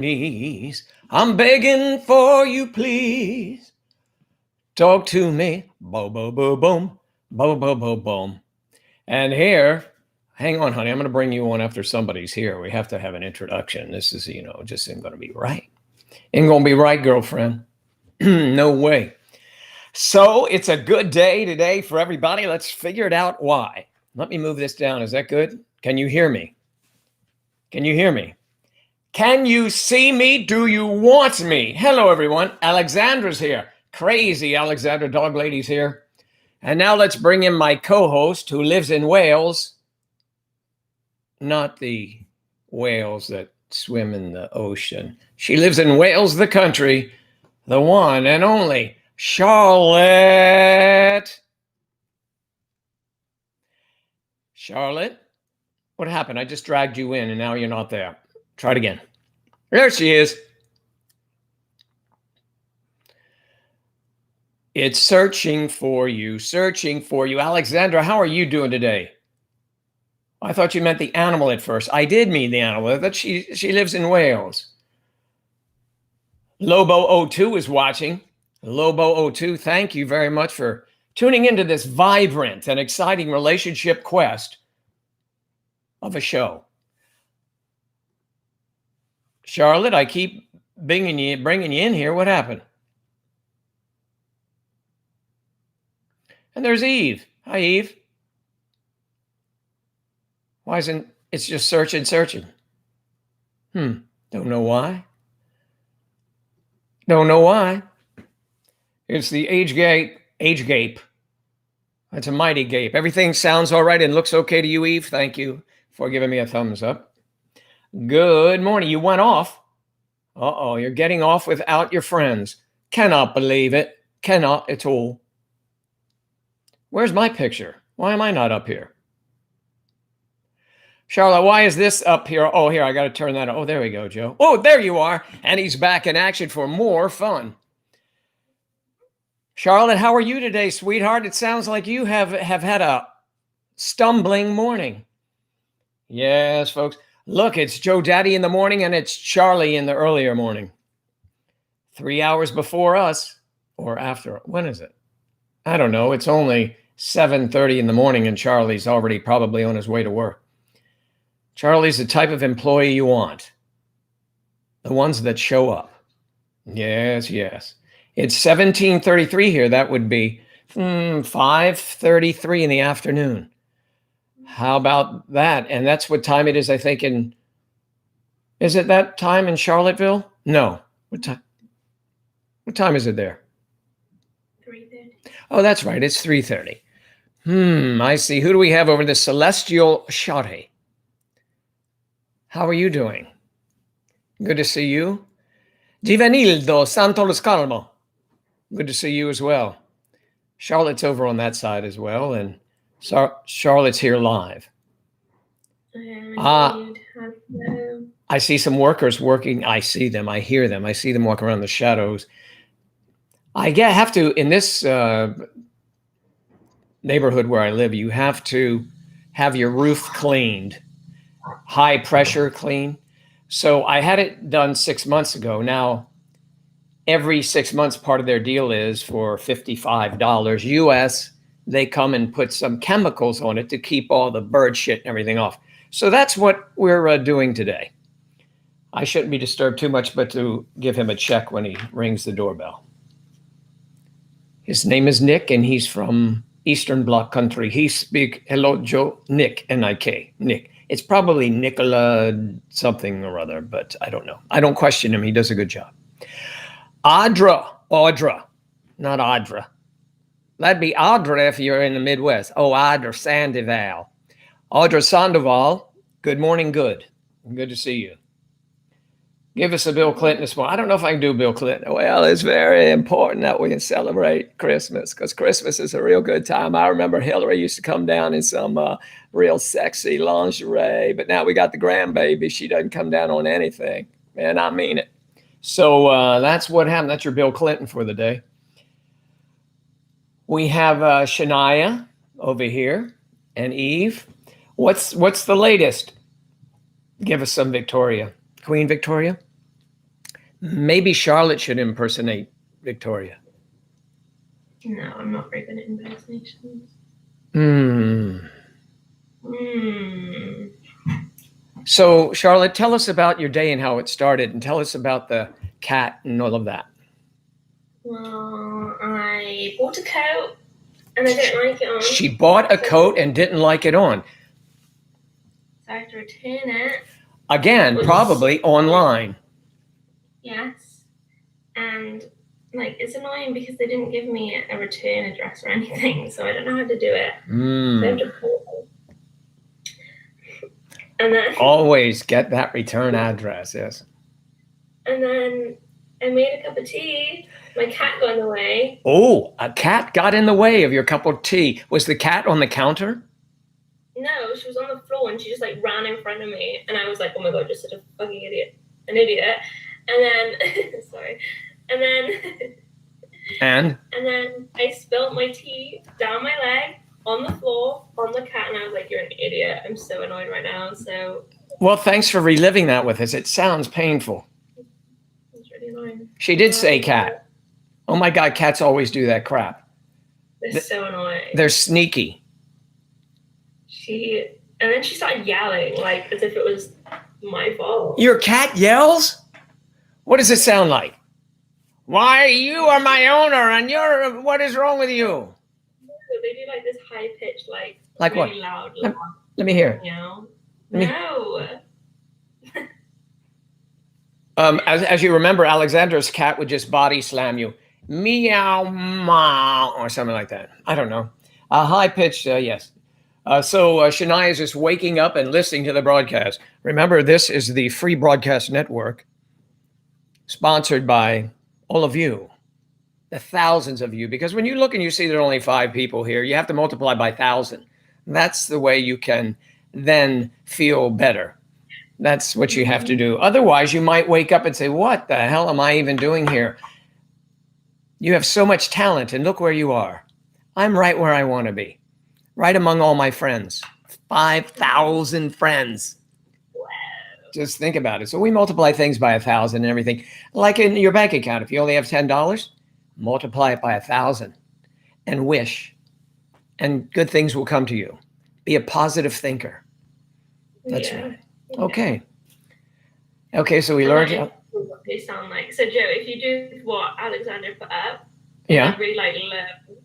knees. I'm begging for you, please. Talk to me. Boom, boom, boom, boom. Boom, boom, boom, boom. And here, hang on, honey. I'm going to bring you on after somebody's here. We have to have an introduction. This is, just ain't going to be right. Ain't going to be right, girlfriend. No way. So it's a good day today for everybody. Let's figure it out why. Let me move this down. Is that good? Can you hear me? Can you hear me? Can you see me? Do you want me? Hello, everyone. Alexandra's here. Crazy Alexandra Dog Lady's here. And now let's bring in my co-host who lives in Wales. Not the whales that swim in the ocean. She lives in Wales, the country. The one and only Charlotte. Charlotte? What happened? I just dragged you in and now you're not there. Try it again. There she is. It's searching for you, searching for you. Alexandra, how are you doing today? I thought you meant the animal at first. I did mean the animal, but she lives in Wales. Lobo02 is watching. Lobo02, thank you very much for tuning into this vibrant and exciting relationship quest of a show. Charlotte, I keep bringing you in here. What happened? And there's Eve. Hi, Eve. Why isn't it's just searching? Don't know why. Don't know why. It's the age gape. That's a mighty gape. Everything sounds all right and looks okay to you, Eve. Thank you for giving me a thumbs up. Good morning. You went off. Uh-oh, you're getting off without your friends. Cannot believe it. Cannot at all. Where's my picture? Why am I not up here? Charlotte, why is this up here? Oh, here, I got to turn that on. Oh, there we go, Joe. Oh, there you are. And he's back in action for more fun. Charlotte, how are you today, sweetheart? It sounds like you have had a stumbling morning. Yes, folks. Look, it's Joe Daddy in the morning and it's Charlie in the earlier morning. 3 hours before us or after. When is it? I don't know. It's only 7:30 in the morning and Charlie's already probably on his way to work. Charlie's the type of employee you want. The ones that show up. Yes, yes. It's 17:33 here. That would be 5:33 in the afternoon. How about that? And that's what time it is, I think, is it that time in Charlottesville? No. What time? What time is it there? 3:30. Oh, that's right. It's 3:30. I see. Who do we have over the celestial Shari? How are you doing? Good to see you. Divanildo Santo Los Calmo. Good to see you as well. Charlotte's over on that side as well, and Charlotte's here live. I see some workers working. I see them. I hear them. I see them walk around the shadows. I have to, in this neighborhood where I live, you have to have your roof cleaned, high pressure clean. So I had it done 6 months ago. Now, every 6 months, part of their deal is for $55 US, they come and put some chemicals on it to keep all the bird shit and everything off. So that's what we're doing today. I shouldn't be disturbed too much, but to give him a check when he rings the doorbell. His name is Nick, and he's from Eastern Bloc country. He speak, hello, Joe, Nick, N-I-K, Nick. It's probably Nicola something or other, but I don't know. I don't question him. He does a good job. Audra, not Audra. That'd be Audra if you're in the Midwest. Oh, Audra Sandoval. Audra Sandoval, good morning, good. Good to see you. Give us a Bill Clinton this morning. I don't know if I can do Bill Clinton. Well, it's very important that we celebrate Christmas because Christmas is a real good time. I remember Hillary used to come down in some real sexy lingerie, but now we got the grandbaby. She doesn't come down on anything. Man, I mean it. So that's what happened. That's your Bill Clinton for the day. We have Shania over here and Eve. What's the latest? Give us some Victoria. Queen Victoria? Maybe Charlotte should impersonate Victoria. No, I'm not very good at impersonations. So, Charlotte, tell us about your day and how it started, and tell us about the cat and all of that. Well, I bought a coat and I didn't like it on. She bought a coat and didn't like it on. So I had to return it. Again, probably online. Yes. And like it's annoying because they didn't give me a return address or anything, so I don't know how to do it. So I have to call. And then Always get that return address, yes. And then I made a cup of tea. My cat got in the way. Oh, a cat got in the way of your cup of tea. Was the cat on the counter? No, she was on the floor and she just like ran in front of me. And I was like, oh my God, just such a fucking idiot. An idiot. And then, sorry. And then I spilled my tea down my leg, on the floor, on the cat. And I was like, you're an idiot. I'm so annoyed right now. So. Well, thanks for reliving that with us. It sounds painful. It's really annoying. She did say cat. Oh my God, cats always do that crap. They're so annoying. They're sneaky. And then she started yelling, like as if it was my fault. Your cat yells? What does it sound like? Why, you are my owner and what is wrong with you? They do like this high pitched, like really what? Loud. Let me hear it. Meow. No. As you remember, Alexandra's cat would just body slam you. Meow, meow, or something like that. I don't know. High pitched, yes. So Shania is just waking up and listening to the broadcast. Remember, this is the Free Broadcast Network, sponsored by all of you, the thousands of you. Because when you look and you see there are only 5 people here, you have to multiply by 1,000. That's the way you can then feel better. That's what you have to do. Otherwise, you might wake up and say, what the hell am I even doing here? You have so much talent, and look where you are. I'm right where I want to be. Right among all my friends. 5,000 friends. Wow. Just think about it. So we multiply things by 1,000 and everything. Like in your bank account, if you only have $10, multiply it by 1,000 and wish. And good things will come to you. Be a positive thinker. That's right. Okay. Okay, so we learned how. What they sound like. So Joe, if you do what Alexander put up, yeah, really like low,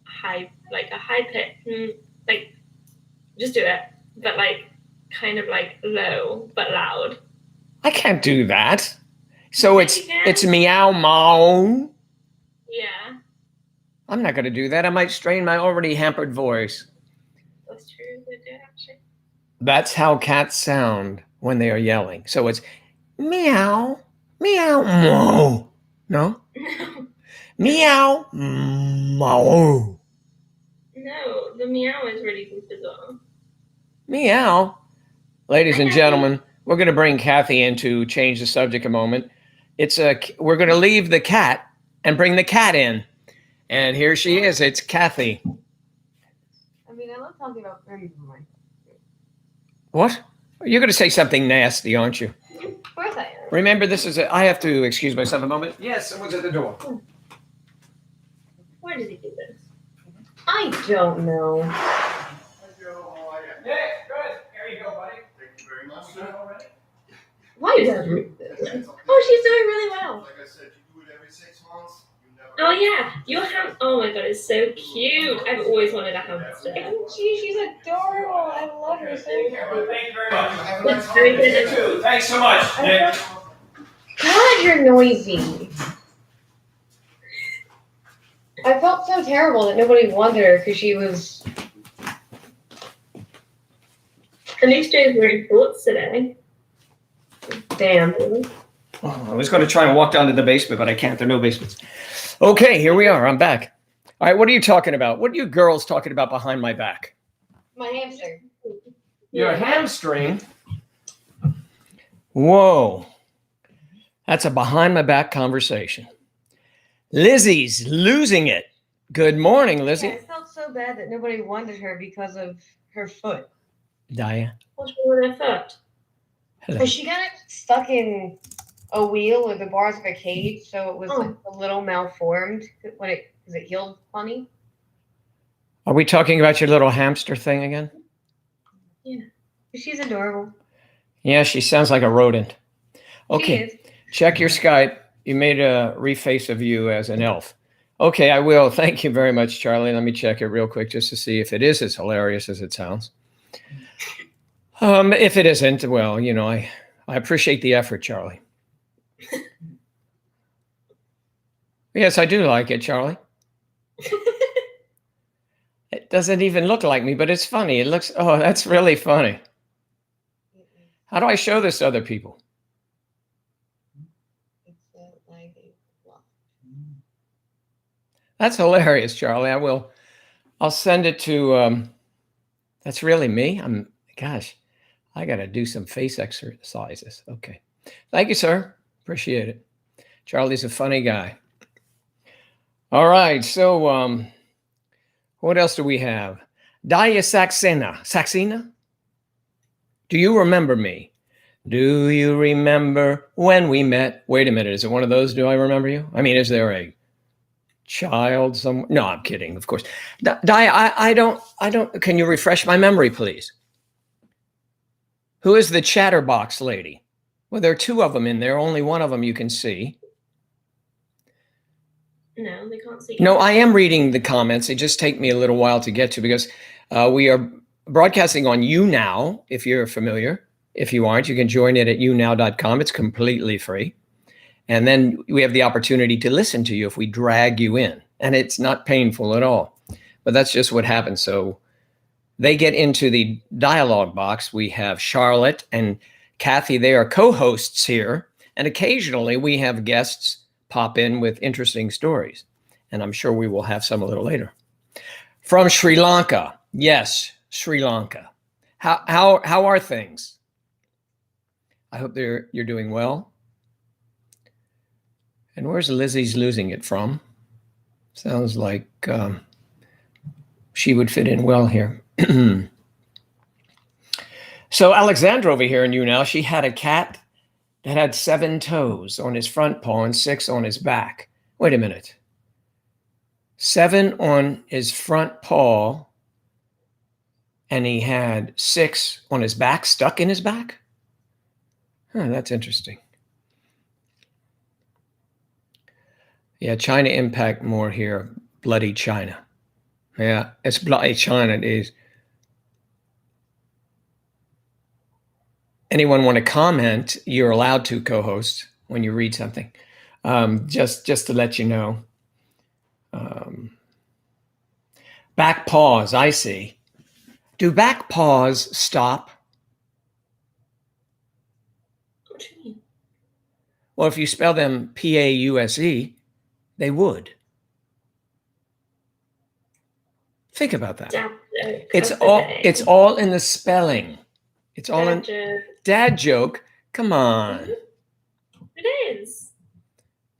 high, like a high pitch, like just do it, but like kind of like low but loud. I can't do that. So it's meow meow. Yeah. I'm not going to do that. I might strain my already hampered voice. That's true. They do actually. That's how cats sound when they are yelling. So it's meow, meow, moo. No? Meow, moo. No, the meow is really good as well. Meow. Ladies and gentlemen, we're going to bring Kathy in to change the subject a moment. We're going to leave the cat and bring the cat in. And here she is. It's Kathy. I mean, I love talking about friends of mine. What? You're going to say something nasty, aren't you? Of course I am. Remember, I have to excuse myself a moment. Yes, someone's at the door. Why did he do this? I don't know. Yeah, good. Here you go, buddy. Thank you very much, sir. Why does this? Oh, she's doing really well. Like I said, you do it every 6 months. Oh yeah, your ham. Oh my God, it's so cute. I've always wanted a hamster. Isn't she? She's adorable. I love her so Thank you very much. Have a nice Very holiday. good. You too. Thanks so much. Nick. God, you're noisy. I felt so terrible that nobody wanted her because she was. At least Joe's wearing shorts today. Damn. Oh, I was going to try and walk down to the basement, but I can't. There are no basements. Okay, here we are. I'm back. All right, what are you talking about? What are you girls talking about behind my back? My hamster. Your hamstring? Whoa. That's a behind my back conversation. Lizzie's losing it. Good morning, Lizzie. Yeah, I felt so bad that nobody wanted her because of her foot. Dia. What's wrong with her foot? Hello. But she got stuck in a wheel with the bars of a cage, so it was Oh. like a little malformed because it healed funny. Are we talking about your little hamster thing again? She's adorable. Yeah, she sounds like a rodent. Okay, She is. check your Skype. You made a reface of you as an elf. Okay, I will. Thank you very much, Charlie. Let me check it real quick just to see if it is as hilarious as it sounds. If it isn't, well, you know, I appreciate the effort, Charlie. Yes, I do like it, Charlie. It doesn't even look like me, but it's funny. It looks, oh, that's really funny. How do I show this to other people? It's like a fluff. That's hilarious, Charlie. I'll send it to, that's really me. Gosh, I got to do some face exercises. Okay. Thank you, sir. Appreciate it. Charlie's a funny guy. All right. So, what else do we have? Daya Saxena? Do you remember me? Do you remember when we met? Wait a minute. Is it one of those? Do I remember you? I mean, is there a child somewhere? No, I'm kidding. Of course. Daya, I don't. Can you refresh my memory, please? Who is the chatterbox lady? Well, there are two of them in there. Only one of them you can see. No, they can't see. No, I am reading the comments. They just take me a little while to get to because we are broadcasting on YouNow, if you're familiar. If you aren't, you can join it at younow.com. It's completely free. And then we have the opportunity to listen to you if we drag you in. And it's not painful at all. But that's just what happens. So they get into the dialogue box. We have Charlotte and Kathy. They are co-hosts here. And occasionally we have guests pop in with interesting stories. And I'm sure we will have some a little later. From Sri Lanka. Yes, Sri Lanka. How are things? I hope you're doing well. And where's Lizzie's losing it from? Sounds like she would fit in well here. So Alexandra over here in YouNow, she had a cat that had 7 toes on his front paw and 6 on his back. Wait a minute. 7 on his front paw, and he had 6 on his back, stuck in his back? Huh, that's interesting. Yeah, China impact more here. Bloody China. Yeah, it's bloody China. It is. Anyone want to comment? You're allowed to, co-host, when you read something. Just to let you know. Back paws, I see. Do back paws stop? What do you mean? Well, if you spell them P-A-U-S-E, they would. Think about that. Dad joke It's of the all day. it's all in the spelling. It's all in Dad joke. dad joke. Come on. It is.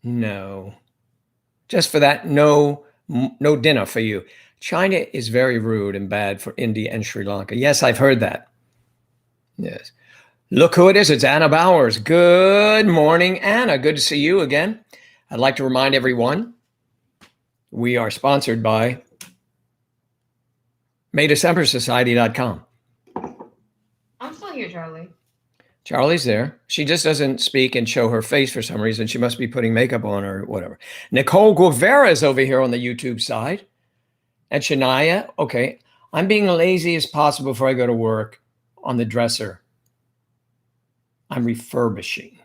No. Just for that, no dinner for you. China is very rude and bad for India and Sri Lanka. Yes, I've heard that. Yes. Look who it is. It's Anna Bowers. Good morning, Anna. Good to see you again. I'd like to remind everyone we are sponsored by MayDecemberSociety.com. I'm still here, Charlie. Charlie's there. She just doesn't speak and show her face for some reason. She must be putting makeup on or whatever. Nicole Guevara is over here on the YouTube side. And Shania, okay, I'm being lazy as possible before I go to work on the dresser. I'm refurbishing.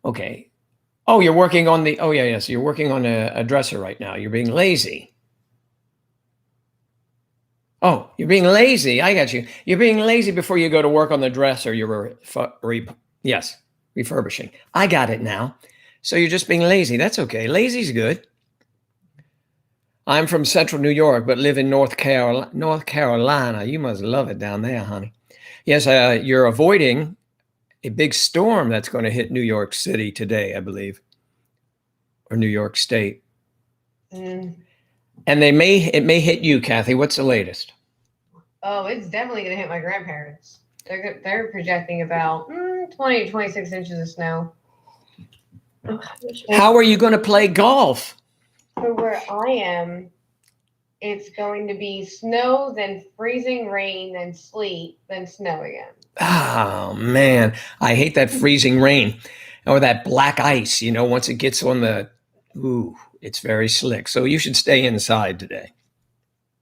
Okay. Oh, you're working on the, oh yeah, yes. You're working on a dresser right now. You're being lazy. Oh, you're being lazy. I got you. You're being lazy before you go to work on the dresser. You're refurbishing. I got it now. So you're just being lazy. That's okay. Lazy's good. I'm from Central New York, but live in North Carolina. You must love it down there, honey. Yes, you're avoiding a big storm that's going to hit New York City today, I believe, or New York State. And it may hit you, Kathy. What's the latest? Oh, it's definitely going to hit my grandparents. They're projecting about 20 to 26 inches of snow. How are you going to play golf? So where I am, it's going to be snow, then freezing rain, then sleet, then snow again. Oh, man. I hate that freezing rain or that black ice. Once it gets on it's very slick. So you should stay inside today.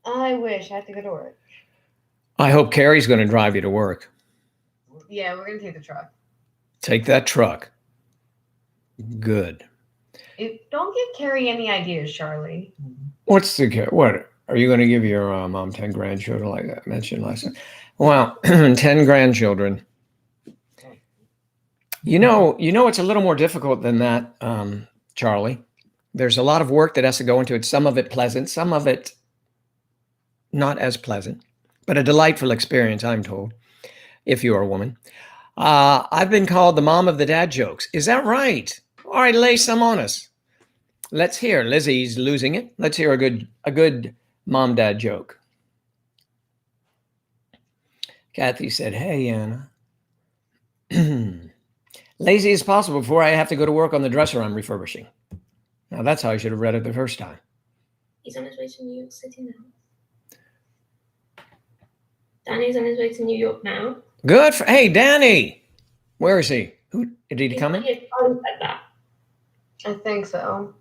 I wish I had to go to work. I hope Carrie's going to drive you to work. Yeah, we're going to take the truck. Take that truck. Good. Don't give Carrie any ideas, Charlie. What are you going to give your mom 10 grandchildren like I mentioned last time? Well, 10 grandchildren. It's a little more difficult than that, Charlie. There's a lot of work that has to go into it. Some of it pleasant, some of it not as pleasant, but a delightful experience, I'm told, if you're a woman. I've been called the mom of the dad jokes. Is that right? All right, lay some on us. Let's hear. Lizzie's losing it. Let's hear a good mom-dad joke. Kathy said, "Hey, Anna. Lazy as possible before I have to go to work on the dresser I'm refurbishing." Now, that's how I should have read it the first time. He's on his way to New York City now. Danny's on his way to New York now. Good. Hey, Danny. Where is he? Did he come in? I think so.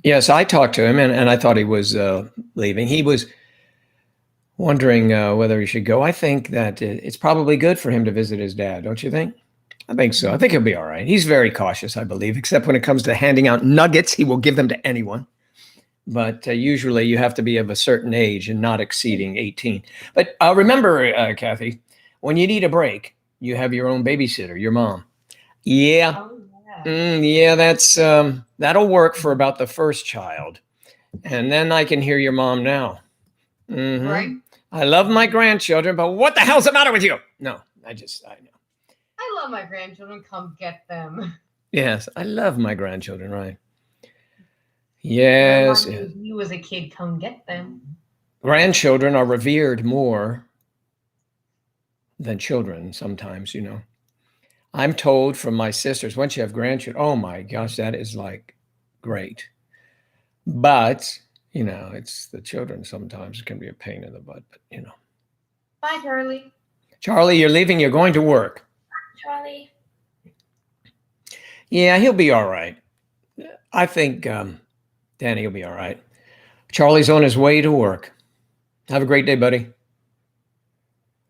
Yes, I talked to him, and I thought he was leaving. He was wondering whether he should go. I think that it's probably good for him to visit his dad, don't you think? I think so. I think he'll be all right. He's very cautious, I believe, except when it comes to handing out nuggets. He will give them to anyone. But usually you have to be of a certain age and not exceeding 18. But remember, Kathy, when you need a break, you have your own babysitter, your mom. Yeah. Oh, yeah. Yeah, that's that'll work for about the first child. And then I can hear your mom now. Mm-hmm. Right? I love my grandchildren, but what the hell's the matter with you? No, I know. I love my grandchildren. Come get them. Yes, I love my grandchildren, right? Yes. If you as a kid, come get them. Grandchildren are revered more than children sometimes, I'm told from my sisters, once you have grandchildren, oh my gosh, that is like great. But, it's the children sometimes can be a pain in the butt, but Bye, Charlie. Charlie, you're leaving, you're going to work. Charlie. Yeah, he'll be all right. I think Danny will be all right. Charlie's on his way to work. Have a great day, buddy.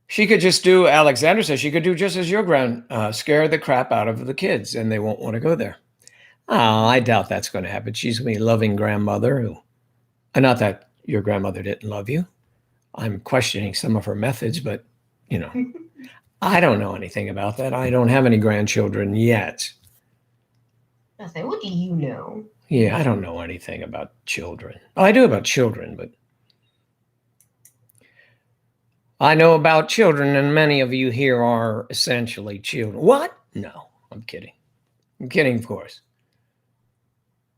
She could just do, Alexander says, she could do just as your scare the crap out of the kids and they won't want to go there. Oh, I doubt that's going to happen. She's going to be a loving grandmother who, not that your grandmother didn't love you. I'm questioning some of her methods, but, I don't know anything about that. I don't have any grandchildren yet. I say, what do you know? Yeah, I don't know anything about children. I do about children, but I know about children, and many of you here are essentially children. What? No, I'm kidding. I'm kidding, of course.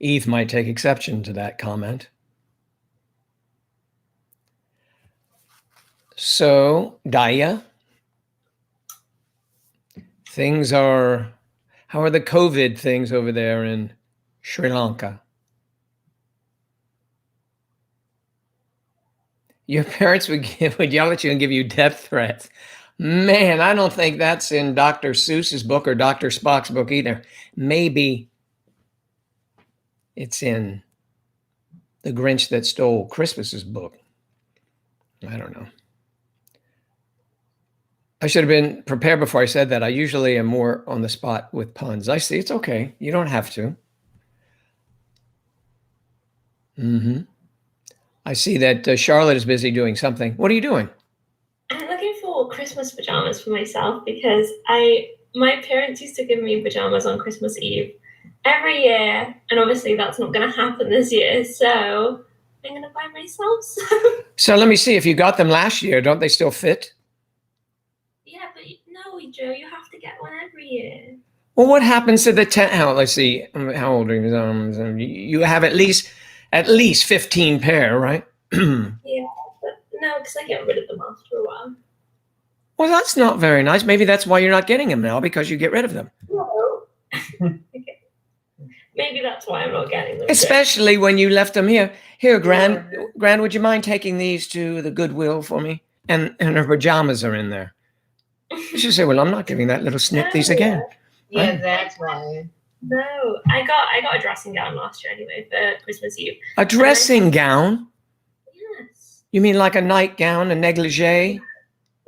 Eve might take exception to that comment. So, Daya, how are the COVID things over there in Sri Lanka? Your parents would yell at you and give you death threats. Man, I don't think that's in Dr. Seuss's book or Dr. Spock's book either. Maybe it's in The Grinch That Stole Christmas's book. I don't know. I should have been prepared before I said that. I usually am more on the spot with puns. I see. It's okay. You don't have to. Mm-hmm. I see that Charlotte is busy doing something. What are you doing? I'm looking for Christmas pajamas for myself because my parents used to give me pajamas on Christmas Eve every year, and obviously that's not going to happen this year, so I'm going to buy myself some. So let me see. If you got them last year, don't they still fit? Yeah, but no, Joe, you have to get one every year. Well, what happens to the 10? Let's see. How old are you? You have at least 15 pair, right? Yeah, but no, because I get rid of them after a while. Well, that's not very nice. Maybe that's why you're not getting them now, because you get rid of them. No. Okay. maybe that's why I'm not getting them. Especially when you left them here. Here, Gran, Yeah. Gran, would you mind taking these to the Goodwill for me? And her pajamas are in there. You should say, well, I'm not giving that little snip these again. Yeah, Right. that's why. No, I got a dressing gown last year anyway for Christmas Eve. A dressing gown? Yes. You mean like a nightgown, a negligee?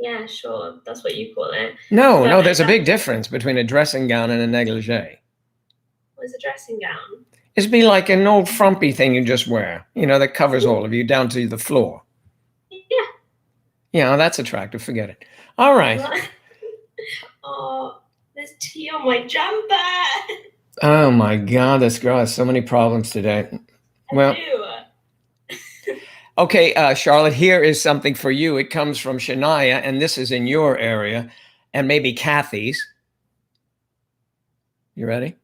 Yeah, sure. That's what you call it. No, But there's a big difference between a dressing gown and a negligee. What's a dressing gown? It'd be like an old frumpy thing you just wear, that covers all of you down to the floor. Yeah. Yeah, that's attractive. Forget it. All right. Oh, there's tea on my jumper. Oh my God, this girl has so many problems today. Well, I do. okay, Charlotte, here is something for you. It comes from Shania, and this is in your area, and maybe Kathy's. You ready?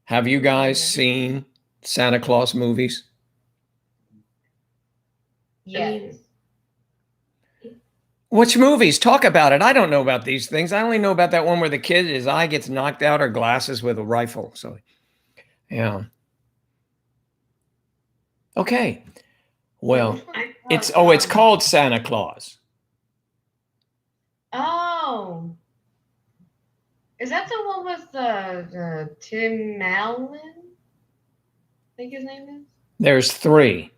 Have you guys seen Santa Claus movies? Yes. Which movies? Talk about it. I don't know about these things. I only know about that one where the kid, his eye gets knocked out or glasses with a rifle. So, yeah. Okay. Well, it's called Santa Claus. Oh. Is that the one with the Tim Allen? I think his name is. There's three.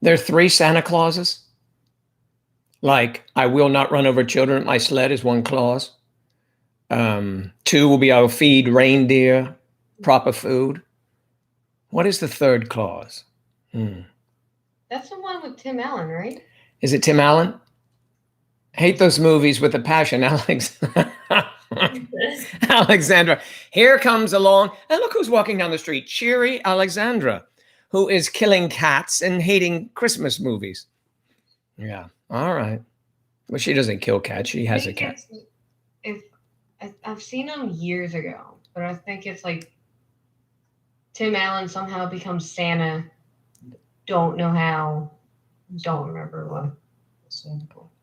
There are three Santa Clauses. Like, I will not run over children at my sled is one clause. Two will be, I will feed reindeer proper food. What is the third clause? That's the one with Tim Allen, right? Is it Tim Allen? Hate those movies with a passion, Alex. Alexandra. Here comes along, and look who's walking down the street. Cheery Alexandra, who is killing cats and hating Christmas movies. Yeah. All right. Well, she doesn't kill cats. She has a cat. I've seen him years ago, but I think it's like Tim Allen somehow becomes Santa. Don't know how. Don't remember what.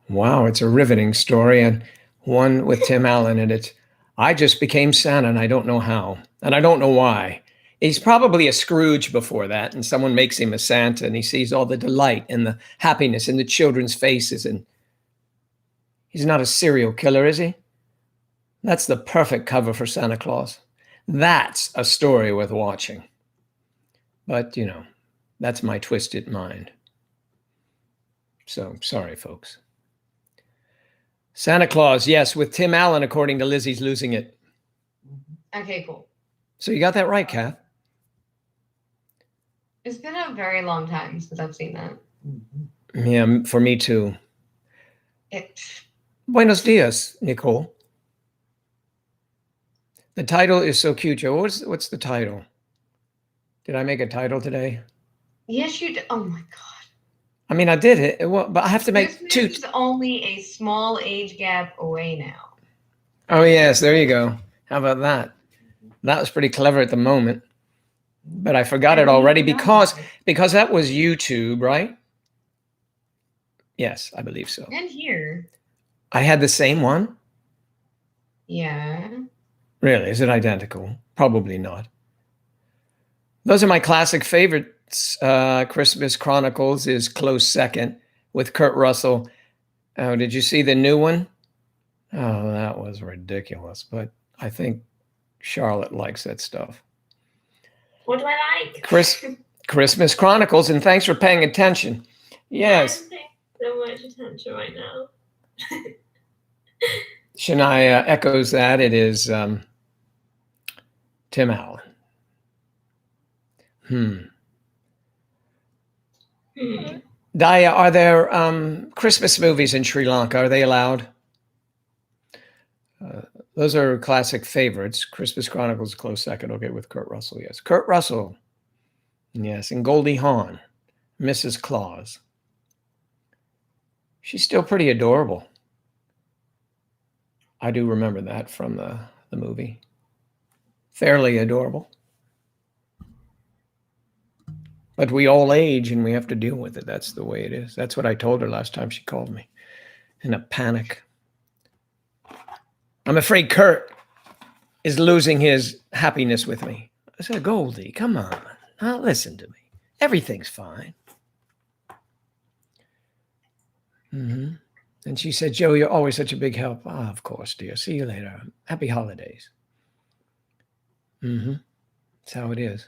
Wow, it's a riveting story, and one with Tim Allen in it. I just became Santa, and I don't know how, and I don't know why. He's probably a Scrooge before that, and someone makes him a Santa, and he sees all the delight and the happiness in the children's faces, and he's not a serial killer, is he? That's the perfect cover for Santa Claus. That's a story worth watching. But, that's my twisted mind. So, sorry, folks. Santa Claus, yes, with Tim Allen, according to Lizzie's Losing It. Okay, cool. So you got that right, Kath. It's been a very long time since I've seen that. Yeah, for me too. Buenos dias, Nicole. The title is so cute, Joe. What's the title? Did I make a title today? Yes, you did. Oh my God. I mean, I did it, but I have to make Christmas two. is only a small age gap away now. Oh, yes, there you go. How about that? That was pretty clever at the moment, but I forgot it already because that was YouTube, right? Yes, I believe so. And here. I had the same one? Yeah. Really? Is it identical? Probably not. Those are my classic favorites. Christmas Chronicles is close second with Kurt Russell. Oh, did you see the new one? Oh, that was ridiculous. But I think Charlotte likes that stuff. What do I like? Christmas Chronicles, and thanks for paying attention. Yes. I'm paying so much attention right now. Shania echoes that. It is Tim Allen. Daya, are there Christmas movies in Sri Lanka? Are they allowed? Those are classic favorites. Christmas Chronicles, close second. Okay, with Kurt Russell, yes. Kurt Russell, yes, and Goldie Hawn, Mrs. Claus. She's still pretty adorable. I do remember that from the movie. Fairly adorable. But we all age and we have to deal with it. That's the way it is. That's what I told her last time she called me in a panic. I'm afraid Kurt is losing his happiness with me. I said, Goldie, come on. Now listen to me. Everything's fine. Mm-hmm. And she said, Joe, you're always such a big help. Ah, of course, dear. See you later. Happy holidays. Mm-hmm. That's how it is.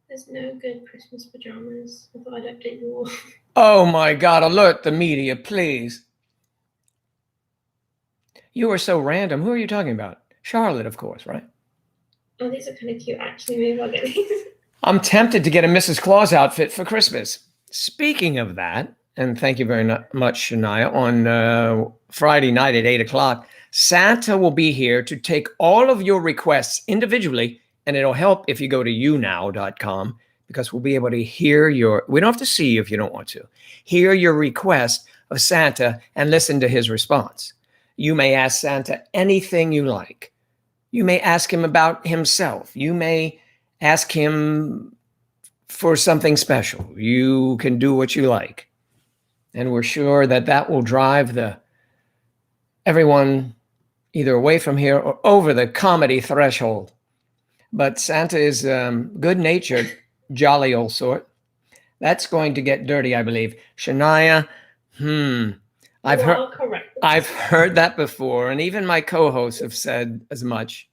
There's no good Christmas pajamas. I thought I'd update you all. Oh my God, alert the media, please. You are so random. Who are you talking about? Charlotte, of course, right? Oh, these are kind of cute, actually. Maybe I'll get these. I'm tempted to get a Mrs. Claus outfit for Christmas. Speaking of that, and thank you very much, Shania, on Friday night at 8 o'clock, Santa will be here to take all of your requests individually, and it'll help if you go to younow.com because we'll be able to hear we don't have to see you if you don't want to, hear your request of Santa and listen to his response. You may ask Santa anything you like. You may ask him about himself. You may ask him for something special. You can do what you like. And we're sure that will drive everyone either away from here or over the comedy threshold. But Santa is good-natured, jolly old sort. That's going to get dirty, I believe. Shania, I've heard that before, and even my co-hosts have said as much.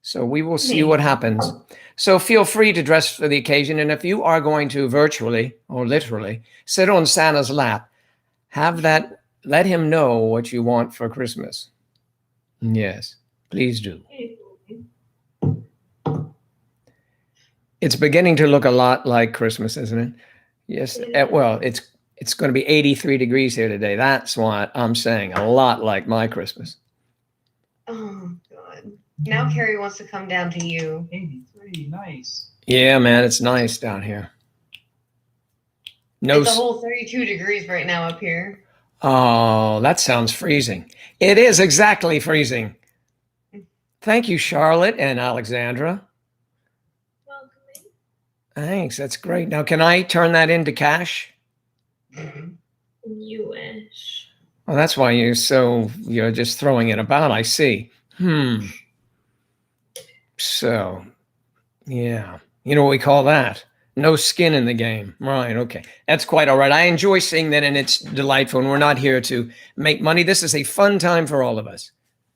So we will see what happens. So feel free to dress for the occasion. And if you are going to virtually or literally sit on Santa's lap, let him know what you want for Christmas. Yes, please do. It's beginning to look a lot like Christmas, isn't it? Yes. Well, it's going to be 83 degrees here today. That's what I'm saying. A lot like my Christmas. Oh, God. Now Carrie wants to come down to you. 83, nice. Yeah, man, it's nice down here. It's a whole 32 degrees right now up here. Oh, that sounds freezing. It is exactly freezing. Thank you, Charlotte and Alexandra. Welcome. Thanks, that's great. Now, can I turn that into cash? You wish. Well, that's why you're just throwing it about, I see. So, yeah. You know what we call that? No skin in the game. Right, okay. That's quite all right. I enjoy seeing that, and it's delightful, and we're not here to make money. This is a fun time for all of us.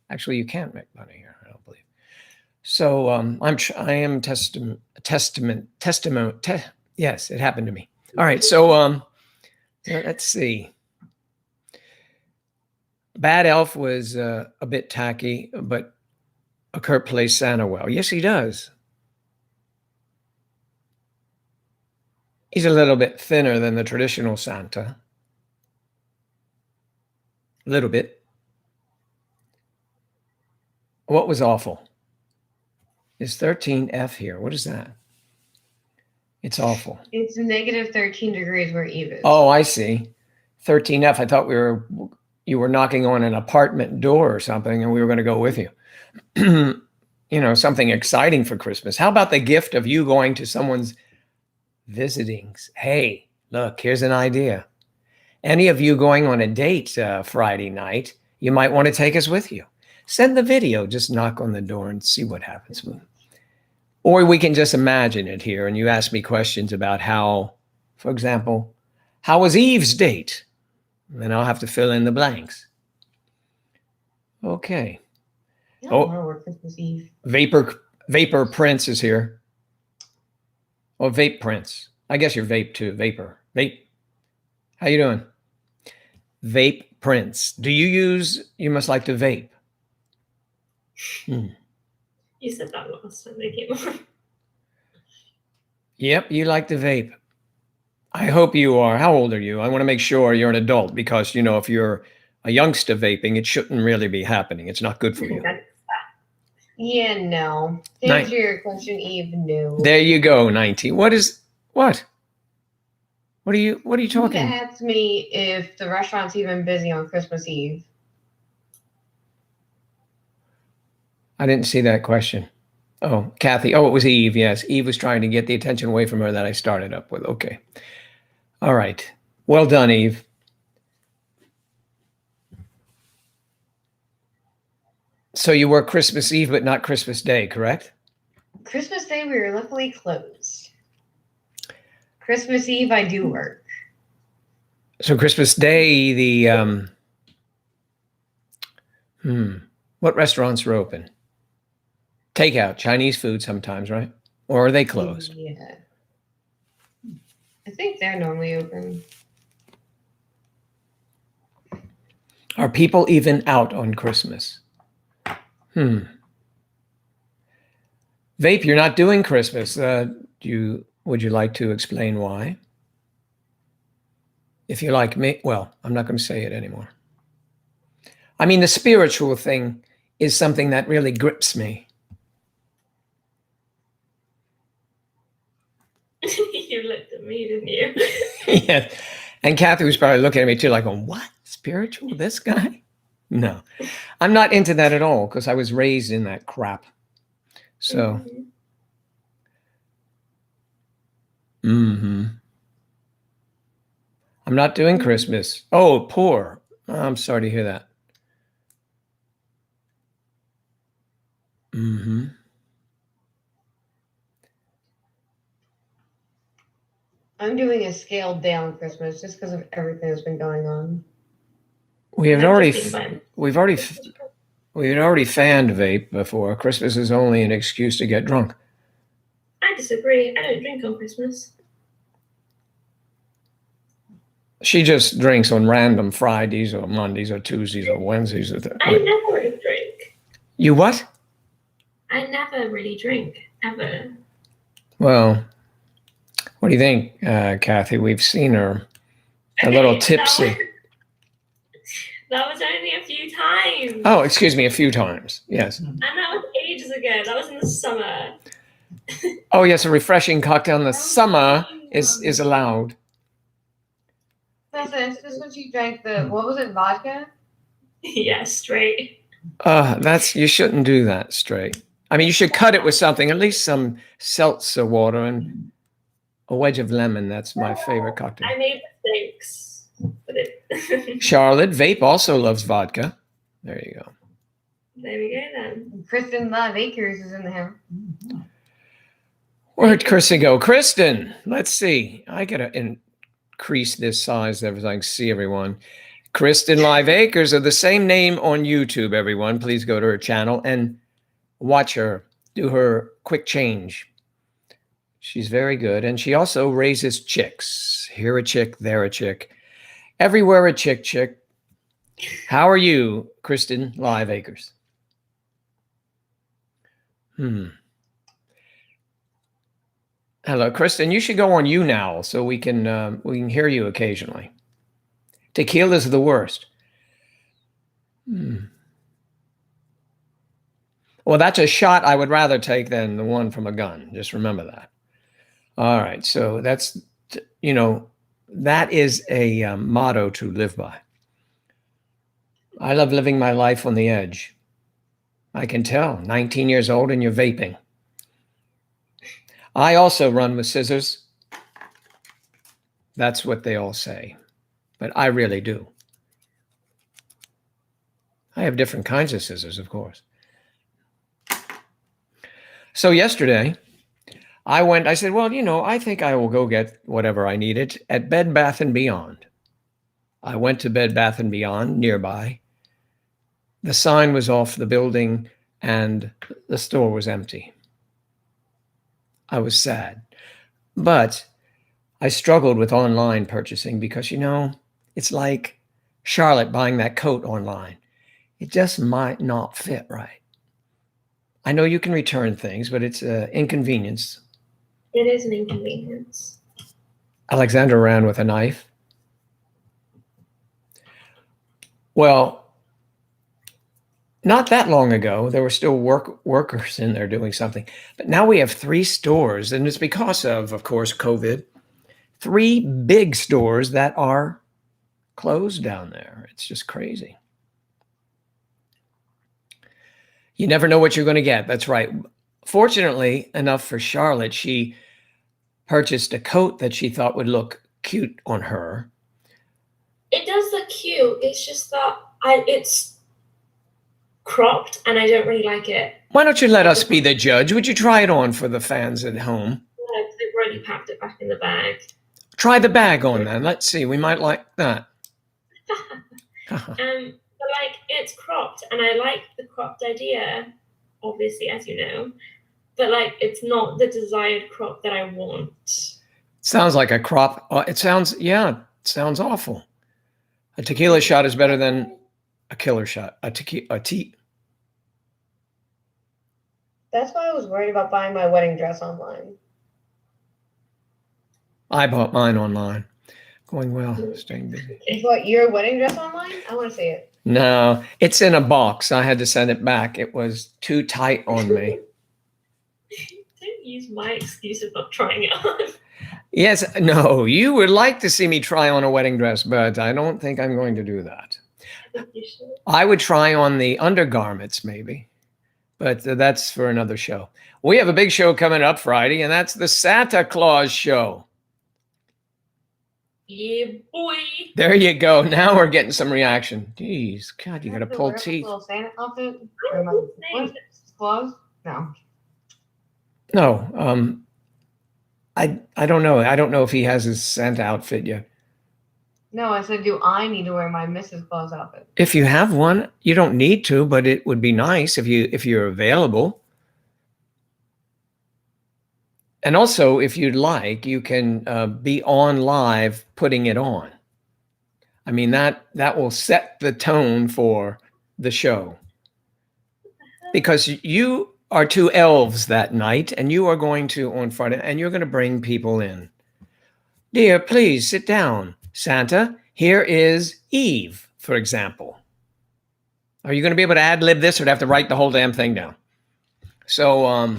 Actually, you can't make money here, I don't believe. So I am testament. Yes, it happened to me. All right, so let's see. Bad Elf was a bit tacky, but Kurt plays Santa well. Yes, he does. He's a little bit thinner than the traditional Santa. A little bit. What was awful? Is 13F here? What is that? It's awful. It's negative 13 degrees where Eve is. Oh, I see. 13F. I thought you were knocking on an apartment door or something, and we were going to go with you. Something exciting for Christmas. How about the gift of you going to someone's visitings? Hey, look, here's an idea. Any of you going on a date Friday night, you might want to take us with you. Send the video, just knock on the door and see what happens. Or we can just imagine it here, and you ask me questions about how, for example, how was Eve's date? And I'll have to fill in the blanks. Okay. I don't know where Christmas Eve. Vapor Prince is here. Oh, Vape Prince. I guess you're Vape too. Vape. How you doing? Vape Prince. You must like to vape. You said that last time they came on. Yep, you like to vape. I hope you are. How old are you? I want to make sure you're an adult because, if you're a youngster vaping, it shouldn't really be happening. It's not good for you. Yeah, no. To answer your question, Eve, no. There you go, 19. What? What are you talking? You asked me if the restaurant's even busy on Christmas Eve. I didn't see that question. Oh, Kathy. Oh, it was Eve. Yes, Eve was trying to get the attention away from her that I started up with. Okay. All right. Well done, Eve. So you work Christmas Eve, but not Christmas Day, correct? Christmas Day, we were luckily closed. Christmas Eve, I do work. So Christmas Day, what restaurants are open? Takeout, Chinese food sometimes, right? Or are they closed? Yeah. I think they're normally open. Are people even out on Christmas? Vape, you're not doing Christmas. Would you like to explain why? If you like me, well, I'm not going to say it anymore. I mean, the spiritual thing is something that really grips me. You looked at me, didn't you? Yeah. And Kathy was probably looking at me too, like, what? Spiritual? This guy? No, I'm not into that at all because I was raised in that crap. So, I'm not doing Christmas. Oh, poor. I'm sorry to hear that. I'm doing a scaled down Christmas just because of everything that's been going on. We've already fanned vape before. Christmas is only an excuse to get drunk. I disagree. I don't drink on Christmas. She just drinks on random Fridays or Mondays or Tuesdays or Wednesdays. I never really drink. You what? I never really drink, ever. Well, what do you think, Kathy? We've seen her a little tipsy. That was only a few times. Oh, excuse me, a few times. Yes. And that was ages ago. That was in the summer. Oh, yes, a refreshing cocktail in the summer is allowed. That's just when she drank what was it, vodka? Yeah, straight. You shouldn't do that straight. I mean, you should cut it with something, at least some seltzer water and a wedge of lemon. That's my favorite cocktail. I made mistakes with it. Charlotte, vape also loves vodka. There you go. There we go then. Kristen Live Acres is in the house. Where'd Kristen go? Kristen, let's see. I gotta increase this size so I can see everyone. Kristen Live Acres are the same name on YouTube, everyone. Please go to her channel and watch her do her quick change. She's very good. And she also raises chicks. Here a chick, there a chick. Everywhere a chick. How are you, Kristen Live Acres? Hello, Kristen. You should go on You Now so we can hear you occasionally. Tequila's the worst. Well, that's a shot I would rather take than the one from a gun. Just remember that. All right. So that's, that is a motto to live by. I love living my life on the edge. I can tell. 19 years old and you're vaping. I also run with scissors. That's what they all say. But I really do. I have different kinds of scissors, of course. So yesterday, I said, well, I think I will go get whatever I needed at Bed Bath & Beyond. I went to Bed Bath & Beyond nearby. The sign was off the building and the store was empty. I was sad. But I struggled with online purchasing because, it's like Charlotte buying that coat online. It just might not fit right. I know you can return things, but it's an inconvenience. It is an inconvenience. Alexander ran with a knife. Well, not that long ago, there were still workers in there doing something. But now we have 3 stores, and it's because of course, COVID. 3 big stores that are closed down there. It's just crazy. You never know what you're going to get. That's right. Fortunately enough for Charlotte, she purchased a coat that she thought would look cute on her. It does look cute. It's just that it's cropped, and I don't really like it. Why don't you let us be the judge? Would you try it on for the fans at home? They've already packed it back in the bag. Try the bag on then. Let's see. We might like that. But like it's cropped, and I like the cropped idea, obviously, as you know. But like it's not the desired crop that I want. Sounds like a crop. It sounds awful. A tequila shot is better than a killer shot. That's why I was worried about buying my wedding dress online. I bought mine online. Going well, staying busy. You bought your wedding dress online? I want to see it. No, it's in a box. I had to send it back. It was too tight on me. Don't use my excuse of not trying it on. Yes, no, you would like to see me try on a wedding dress, but I don't think I'm going to do that. I think you should. I would try on the undergarments maybe, but that's for another show. We have a big show coming up Friday, and that's the Santa Claus show. Yeah, boy. There you go. Now we're getting some reaction. Jeez, God, you got to Have pull wear teeth. Little Santa outfit? I Or don't think what? Claus? No. No, I don't know. I don't know if he has his Santa outfit yet. No, I said, do I need to wear my Mrs. Claus outfit? If you have one, you don't need to, but it would be nice if you're available. And also, if you'd like, you can be on live putting it on. I mean, that will set the tone for the show. Because you are two elves that night, and you are going to, on Friday, and you're going to bring people in. Dear, please sit down. Santa, here is Eve, for example. Are you going to be able to ad-lib this, or do I have to write the whole damn thing down? So,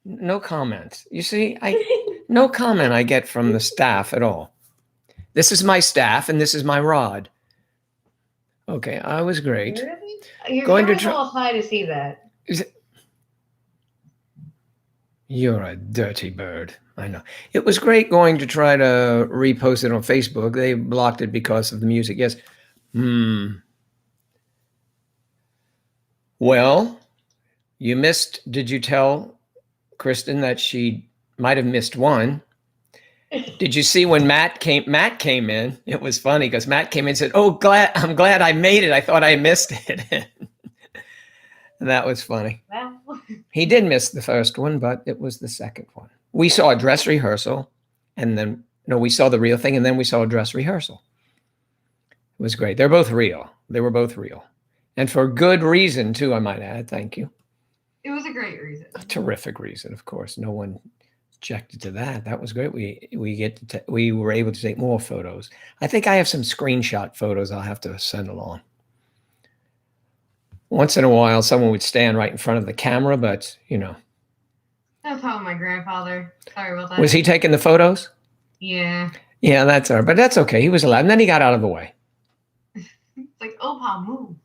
no comment. You see, no comment I get from the staff at all. This is my staff, and this is my rod. Okay, I was great. Really? You're Going to going a little high to see that. You're a dirty bird. I know. It was great going to try to repost it on Facebook. They blocked it because of the music. Yes. Well, you missed. Did you tell Kristen that she might have missed one? Did you see when Matt came in? It was funny because Matt came in and said, "Oh, I'm glad I made it. I thought I missed it." That was funny. Well, He did miss the first one, but it was the second one. We saw a dress rehearsal, and then we saw the real thing, and then we saw a dress rehearsal. It was great. They're both real. They were both real, and for good reason too, I might add. Thank you. it was a great reason. A terrific reason, of course. No one objected to that. That was great. We were able to take more photos. I think I have some screenshot photos I'll have to send along. Once in a while, someone would stand right in front of the camera, but That's probably my grandfather. Sorry about that. was he taking the photos? Yeah. Yeah, that's all right, but that's okay. He was allowed, and then he got out of the way. It's like, Opa, move.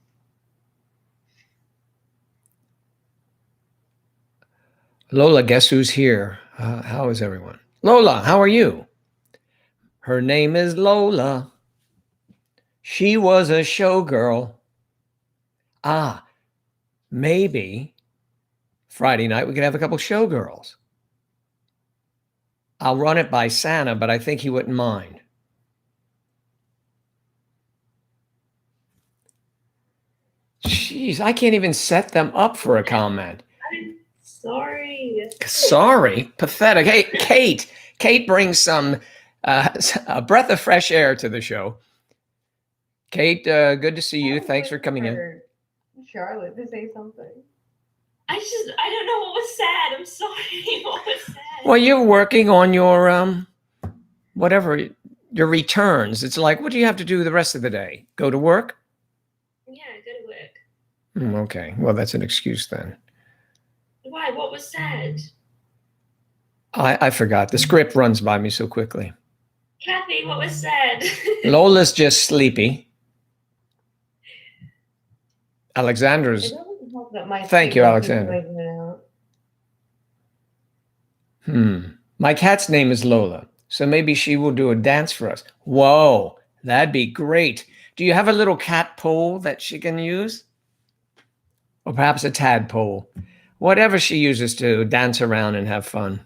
Lola, guess who's here? How is everyone? Lola, how are you? Her name is Lola. She was a showgirl. Maybe Friday night we could have a couple showgirls. I'll run it by Santa, but I think he wouldn't mind. Jeez, I can't even set them up for a comment. I'm sorry. Sorry, pathetic. Hey, Kate. Kate brings some a breath of fresh air to the show. Kate, good to see you. Thanks for coming in. Charlotte to say something. I don't know what was sad. I'm sorry. What was sad? Well, you're working on your whatever, your returns. It's like, what do you have to do the rest of the day? Go to work? Yeah, go to work. Okay. Well, that's an excuse then. Why? What was sad? I forgot. The script runs by me so quickly. Kathy, what was sad? Lola's just sleepy. Alexandra's. Thank you, Alexander. My cat's name is Lola, so maybe she will do a dance for us. Whoa, that'd be great. Do you have a little cat pole that she can use? or perhaps a tadpole, whatever she uses to dance around and have fun.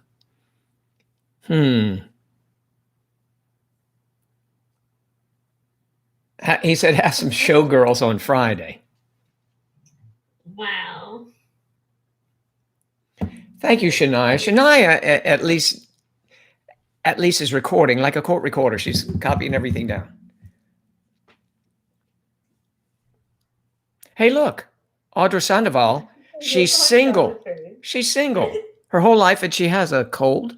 He said have some showgirls on Friday. Wow. Thank you, Shania. Shania at least is recording like a court recorder. She's copying everything down. Hey, look, Audra Sandoval. She's single. She's single. Her whole life, and she has a cold.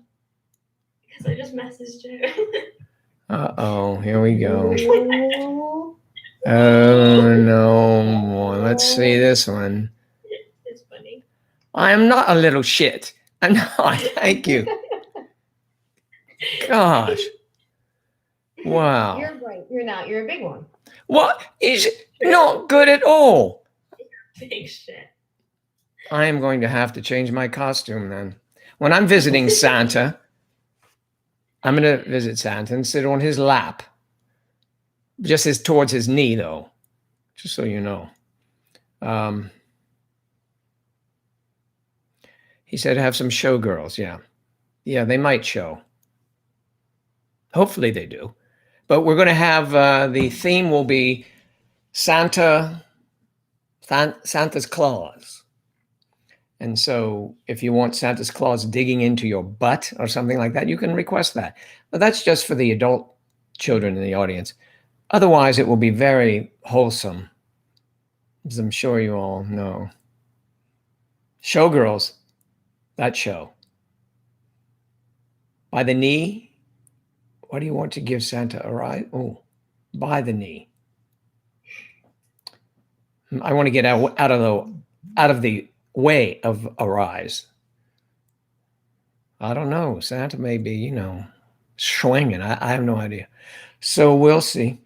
Because I just messaged her. Uh-oh, here we go. Oh, no. Let's see this one. It's funny. I am not a little shit. I'm not. Thank you. Gosh. Wow. You're right. You're not. You're a big one. What is not good at all? Big shit. I am going to have to change my costume then. When I'm visiting Santa, I'm going to visit Santa and sit on his lap. Just towards his knee, though, just so you know. He said have some showgirls. Yeah. Yeah, they might show. Hopefully they do. But we're going to have, the theme will be Santa's Claus. And so if you want Santa's Claus digging into your butt or something like that, you can request that. But that's just for the adult children in the audience. Otherwise, it will be very wholesome, as I'm sure you all know. Showgirls, that show. By the knee, what do you want to give Santa a ride? Oh, by the knee. I want to get out of the way of a rise. I don't know. Santa may be, swinging. I have no idea. So we'll see.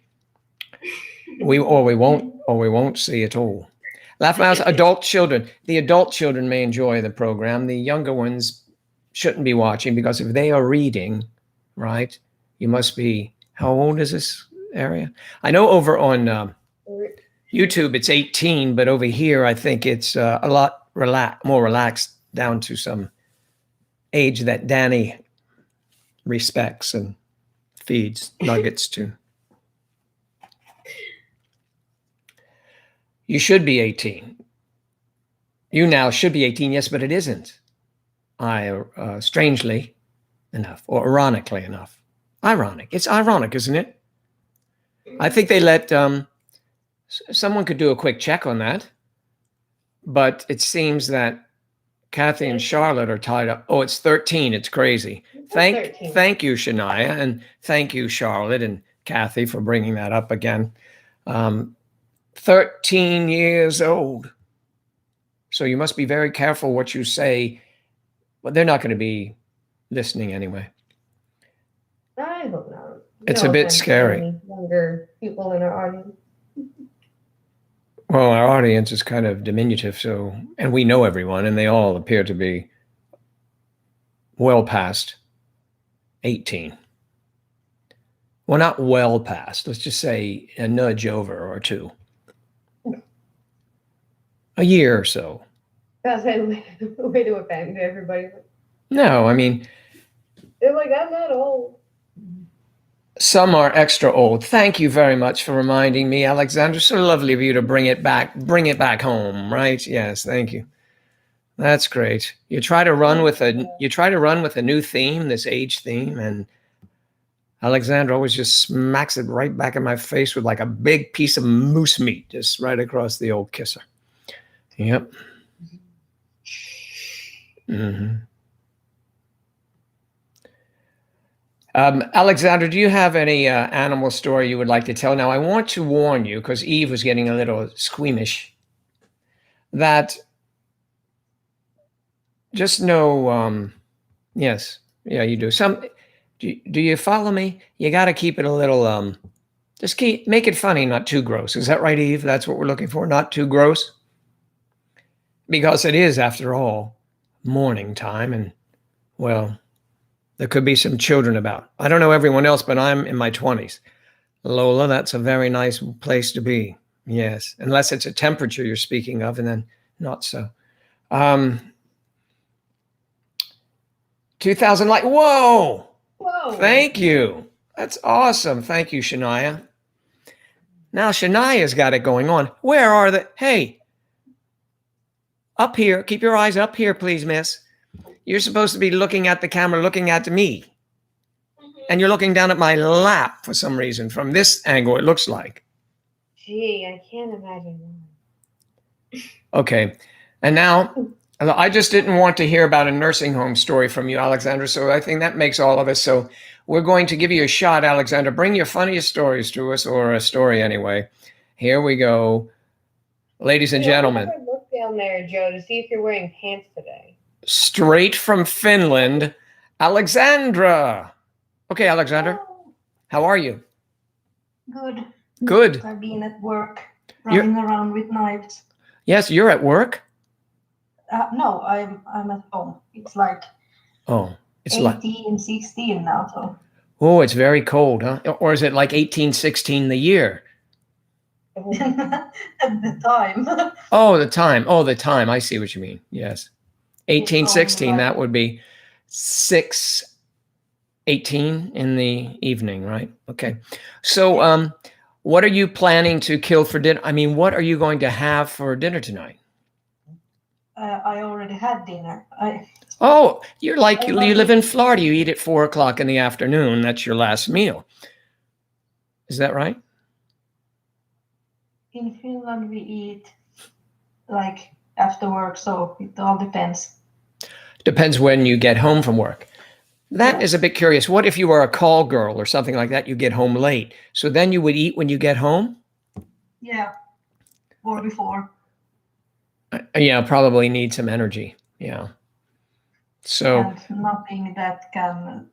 We won't see at all. Laugh Mouse, adult children. The adult children may enjoy the program. The younger ones shouldn't be watching because if they are reading, right, you must be, how old is this area? I know over on YouTube it's 18, but over here I think it's a lot more relaxed down to some age that Danny respects and feeds nuggets to. You should be 18. You now should be 18, yes, but it isn't. Strangely enough, or ironically enough. Ironic. It's ironic, isn't it? I think they let, someone could do a quick check on that, but it seems that Kathy and Charlotte are tied up. Oh, it's 13. It's crazy. Thank you, Shania, and thank you, Charlotte and Kathy, for bringing that up again. 13 years old. So you must be very careful what you say, but they're not going to be listening anyway. I hope not. It's a bit scary. Younger people in our audience. Well, our audience is kind of diminutive, and we know everyone, and they all appear to be well past 18. Well, not well past. Let's just say a nudge over or two. A year or so. That's a way to offend everybody. No, I mean, they're like, I'm not old. Some are extra old. Thank you very much for reminding me, Alexander. So lovely of you to bring it back home, right? Yes, thank you. That's great. You try to run with a new theme, this age theme, and Alexander always just smacks it right back in my face with like a big piece of moose meat, just right across the old kisser. Yep. Mm-hmm. Alexander, do you have any animal story you would like to tell? Now, I want to warn you, because Eve was getting a little squeamish, that just know, yes, yeah, you do. Do you follow me? You got to keep it a little, make it funny, not too gross. Is that right, Eve? That's what we're looking for, not too gross? Because it is, after all, morning time, and, well, there could be some children about. I don't know everyone else, but I'm in my 20s. Lola, that's a very nice place to be. Yes, unless it's a temperature you're speaking of, and then not so. 2,000 likes. Whoa! Whoa. Thank you. That's awesome. Thank you, Shania. Now Shania's got it going on. Where are the? Hey, up here. Keep your eyes up here, please, miss. You're supposed to be looking at the camera, looking at me. And you're looking down at my lap for some reason. From this angle, it looks like. Gee, I can't imagine why. Okay. And now, I just didn't want to hear about a nursing home story from you, Alexandra. So I think that makes all of us. So we're going to give you a shot, Alexandra. Bring your funniest stories to us, or a story anyway. Here we go. Ladies and gentlemen. Look down there, Joe, to see if you're wearing pants today. Straight from Finland, Alexandra. Okay, Alexandra. How are you? Good. Good. I've been at work, running around with knives. Yes, you're at work? No, I'm at home. It's like Oh, it's 18, 16 now. So. Oh, it's very cold, huh? Or is it like 1816 the year? At the time. Oh, the time. Oh, the time. I see what you mean. Yes. 1816, that would be 6:18 in the evening, right? Okay. So, what are you planning to kill for dinner? I mean, what are you going to have for dinner tonight? I already had dinner. Oh, you're like, you live in Florida. You eat at 4:00 in the afternoon. That's your last meal. Is that right? In Finland, we eat like after work, so it all depends. Depends when you get home from work. That is a bit curious. What if you were a call girl or something like that? You get home late. So then you would eat when you get home? Yeah. Or before. Yeah, probably need some energy. Yeah. So. And nothing that can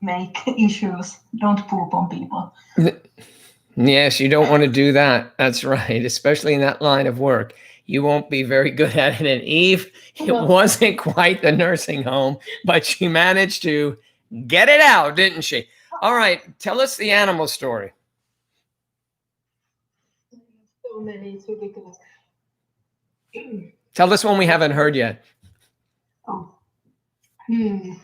make issues. Don't poop on people. Yes, you don't want to do that. That's right. Especially in that line of work. You won't be very good at it. And Eve, it wasn't quite the nursing home, but she managed to get it out, didn't she? All right. Tell us the animal story. So many, it's ridiculous. Tell us one we haven't heard yet. Oh. When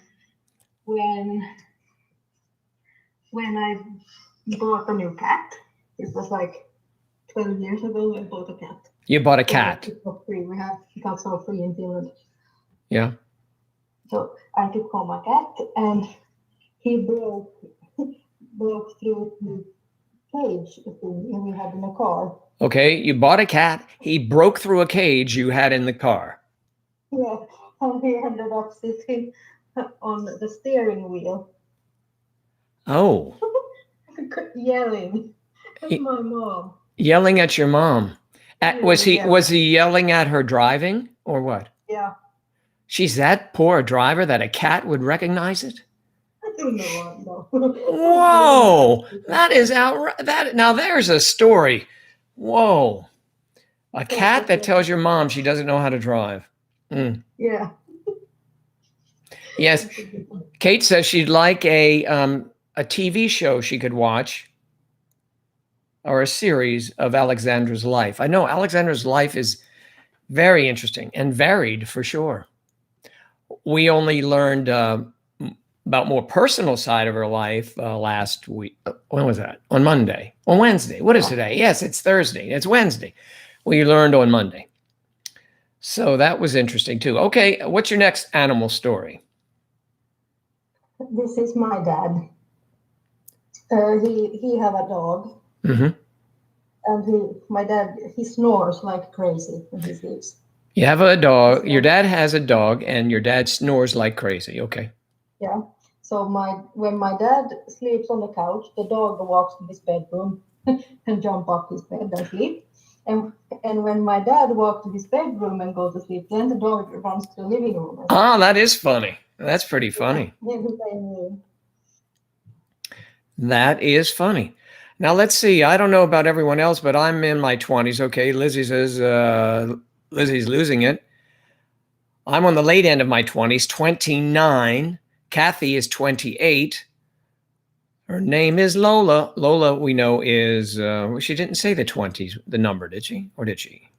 I bought a new cat, it was like 12 years ago, I bought a cat. You bought a cat. It was free. We have cats for free in Finland. Yeah. So I took home a cat, and he broke through the cage thing we had in the car. Okay, you bought a cat. He broke through a cage you had in the car. Yeah, and he ended up sitting on the steering wheel. Oh. Yelling at my mom. Yelling at your mom. Was he yelling at her driving or what? Yeah. She's that poor a driver that a cat would recognize it? I don't know. Whoa, that is outrageous. Now there's a story. Whoa. A cat that tells your mom she doesn't know how to drive. Mm. Yeah. Yes. Kate says she'd like a TV show she could watch, or a series of Alexandra's life. I know Alexandra's life is very interesting and varied for sure. We only learned about more personal side of her life last week. When was that? On Monday. On Wednesday. What is today? Yes, it's Thursday. It's Wednesday. We learned on Monday. So that was interesting too. Okay, what's your next animal story? This is my dad. He have a dog. Mm-hmm. And my dad snores like crazy when he sleeps. You have a dog. Your dad has a dog, and your dad snores like crazy. Okay. Yeah. So when my dad sleeps on the couch, the dog walks to his bedroom and jump off his bed and sleep. And when my dad walks to his bedroom and goes to sleep, then the dog runs to the living room. Ah, that is funny. That's pretty funny. That is funny. Now, let's see. I don't know about everyone else, but I'm in my 20s. Okay, Lizzie says Lizzie's losing it. I'm on the late end of my 20s, 29. Kathy is 28. Her name is Lola. Lola, we know, is, she didn't say the 20s, the number, did she? Or did she?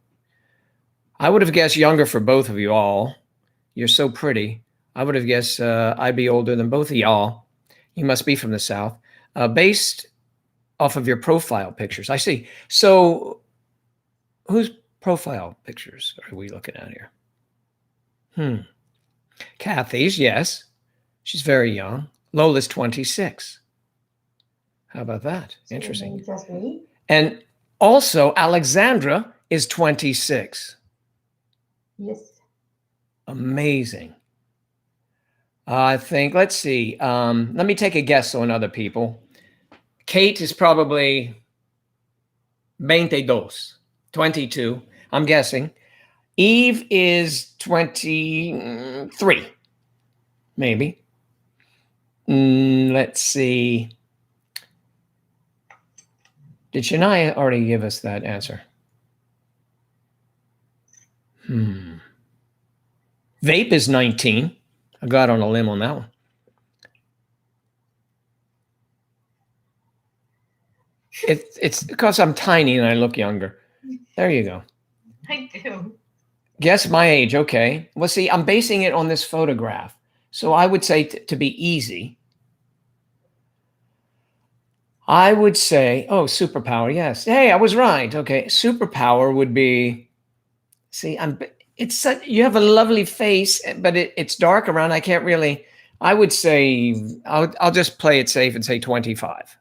I would have guessed younger for both of you all. You're so pretty. I would have guessed I'd be older than both of y'all. You must be from the South. Based off of your profile pictures. I see. So whose profile pictures are we looking at here? Kathy's, yes. She's very young. Lola's 26. How about that? Interesting. Just me. And also, Alexandra is 26. Yes. Amazing. I think, let's see. Let me take a guess on other people. Kate is probably 22. I'm guessing. Eve is 23, maybe. Let's see. Did Shania already give us that answer? Vape is 19. I got on a limb on that one. It's because I'm tiny and I look younger. There you go. I do. Guess my age. Okay. Well, see, I'm basing it on this photograph. So I would say to be easy, I would say, oh, superpower. Yes. Hey, I was right. Okay. Superpower would be, see, you have a lovely face, but it's dark around. I can't really, I would say, I'll just play it safe and say 25.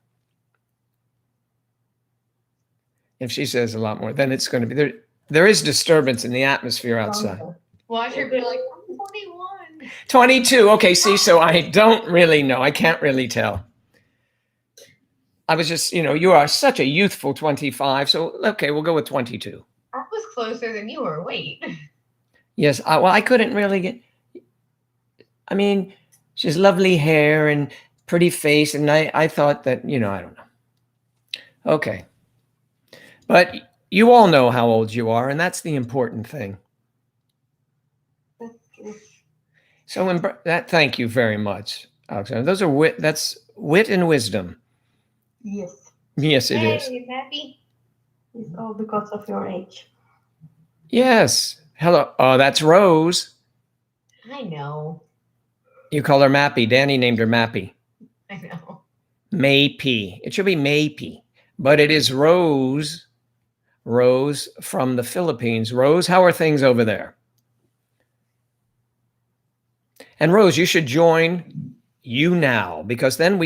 If she says a lot more, then it's going to be there. There is disturbance in the atmosphere outside. Watch her be like, I'm 21. 22. Okay, see, so I don't really know. I can't really tell. I was just, you are such a youthful 25. So, okay, we'll go with 22. I was closer than you were. Wait. Yes, I couldn't really get, I mean, she has lovely hair and pretty face. And I thought that, I don't know. Okay. But you all know how old you are, and that's the important thing. So thank you very much, Alexander. Those are that's wit and wisdom. Yes. Yes, it is. Hey, Pappy. It's all because of your age. Yes. Hello. Oh, that's Rose. I know. You call her Mappy. Danny named her Mappy. I know. Maypee. It should be Maypee, but it is Rose. Rose from the Philippines. Rose, how are things over there? And Rose, you should join you now, because then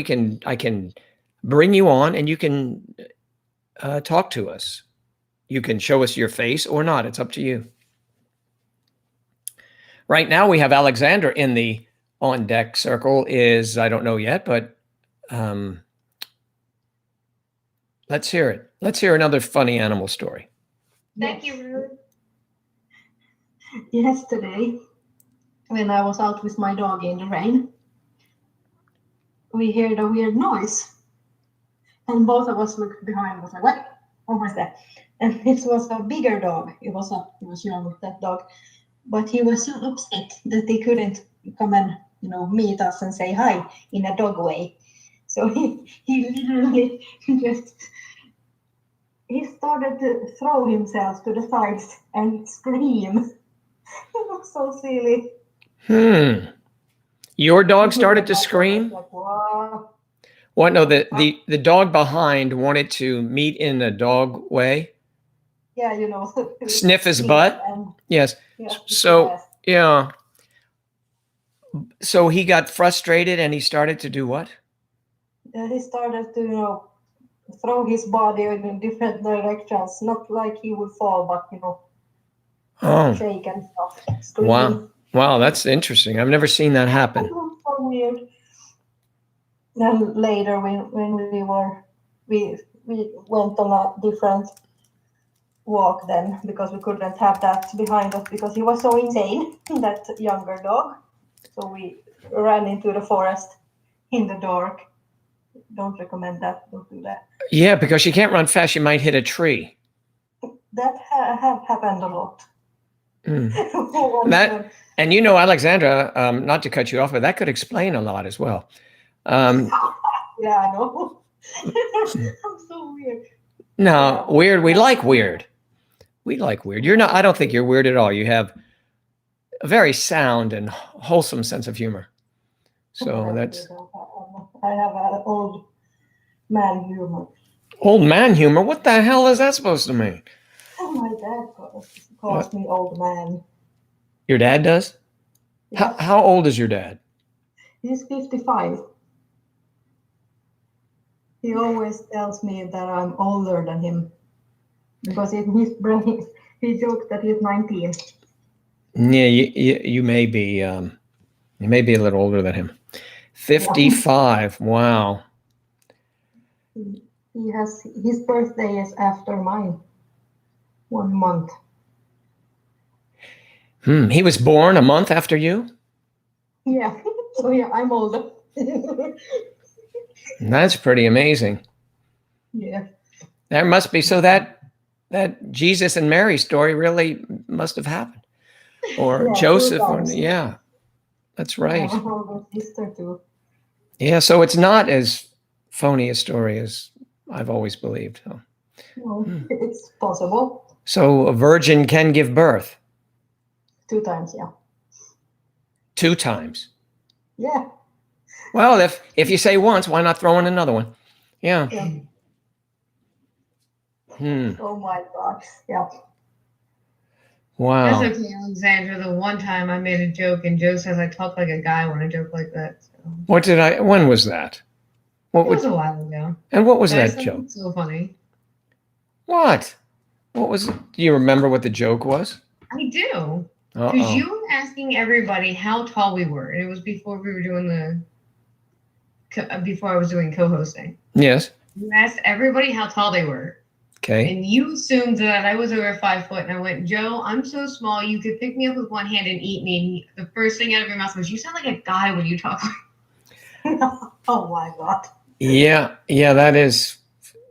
I can bring you on and you can talk to us. You can show us your face or not. It's up to you. Right now we have Alexander in the on deck circle I don't know yet, but let's hear it. Let's hear another funny animal story. Thank you, Ruth. Yesterday, when I was out with my dog in the rain, we heard a weird noise. And both of us looked behind and was like, what was that? And it was a bigger dog. He was young, that dog. But he was so upset that they couldn't come and, meet us and say hi in a dog way. So he literally he started to throw himself to the sides and scream. It was so silly. Your dog started to scream? Like, wow. What? No, the dog behind wanted to meet in a dog way. Yeah, Sniff his butt. Yes. Yeah, So yeah. So he got frustrated and he started to do what? He started to, throw his body in different directions. Not like he would fall, but shake and stuff. Screaming. Wow, that's interesting. I've never seen that happen. It was so weird. Then later, when we went on a different walk then, because we couldn't have that behind us because he was so insane, that younger dog. So we ran into the forest in the dark. Don't recommend that. Don't do that. Yeah, because you can't run fast. You might hit a tree. That have happened a lot. And Alexandra, not to cut you off, but that could explain a lot as well. Yeah, I know. I'm so weird. No, weird. We like weird. We like weird. You're not. I don't think you're weird at all. You have a very sound and wholesome sense of humor. So that's I have an old man humor. old man humor. What the hell is that supposed to mean? My dad calls me old man. Your dad does? Yes. How old is your dad? He's 55. He always tells me that I'm older than him because in his brain he jokes that he's 19. Yeah, you may be. You may be a little older than him. 55. Wow. He has his birthday is after mine. 1 month. He was born a month after you? Yeah. So yeah, I'm older. That's pretty amazing. Yeah. There must be. So that Jesus and Mary story really must have happened. Or Yeah, Joseph. Or, 2 times. yeah, that's right. I have an older sister too. Yeah, so it's not as phony a story as I've always believed. So, No, it's possible. so a virgin can give birth 2 times, yeah. 2 times. Yeah. Well, if you say once, why not throw in another one? Yeah. Oh my God. Yeah. Wow. That's okay, Alexandra. The one time I made a joke and Joe says I talk like a guy when I joke like that. So. When was that? It was a while ago. And what was But I that still joke? think it's so funny. What was it? Do you remember what the joke was? I do. Uh-oh. Because you were asking everybody how tall we were. And it was before we were doing before I was doing co-hosting. Yes. You asked everybody how tall they were. Okay. And you assumed that I was over 5 foot. And I went, Joe, I'm so small. You could pick me up with one hand and eat me. And the first thing out of your mouth was, you sound like a guy when you talk. Oh my God. Yeah, that is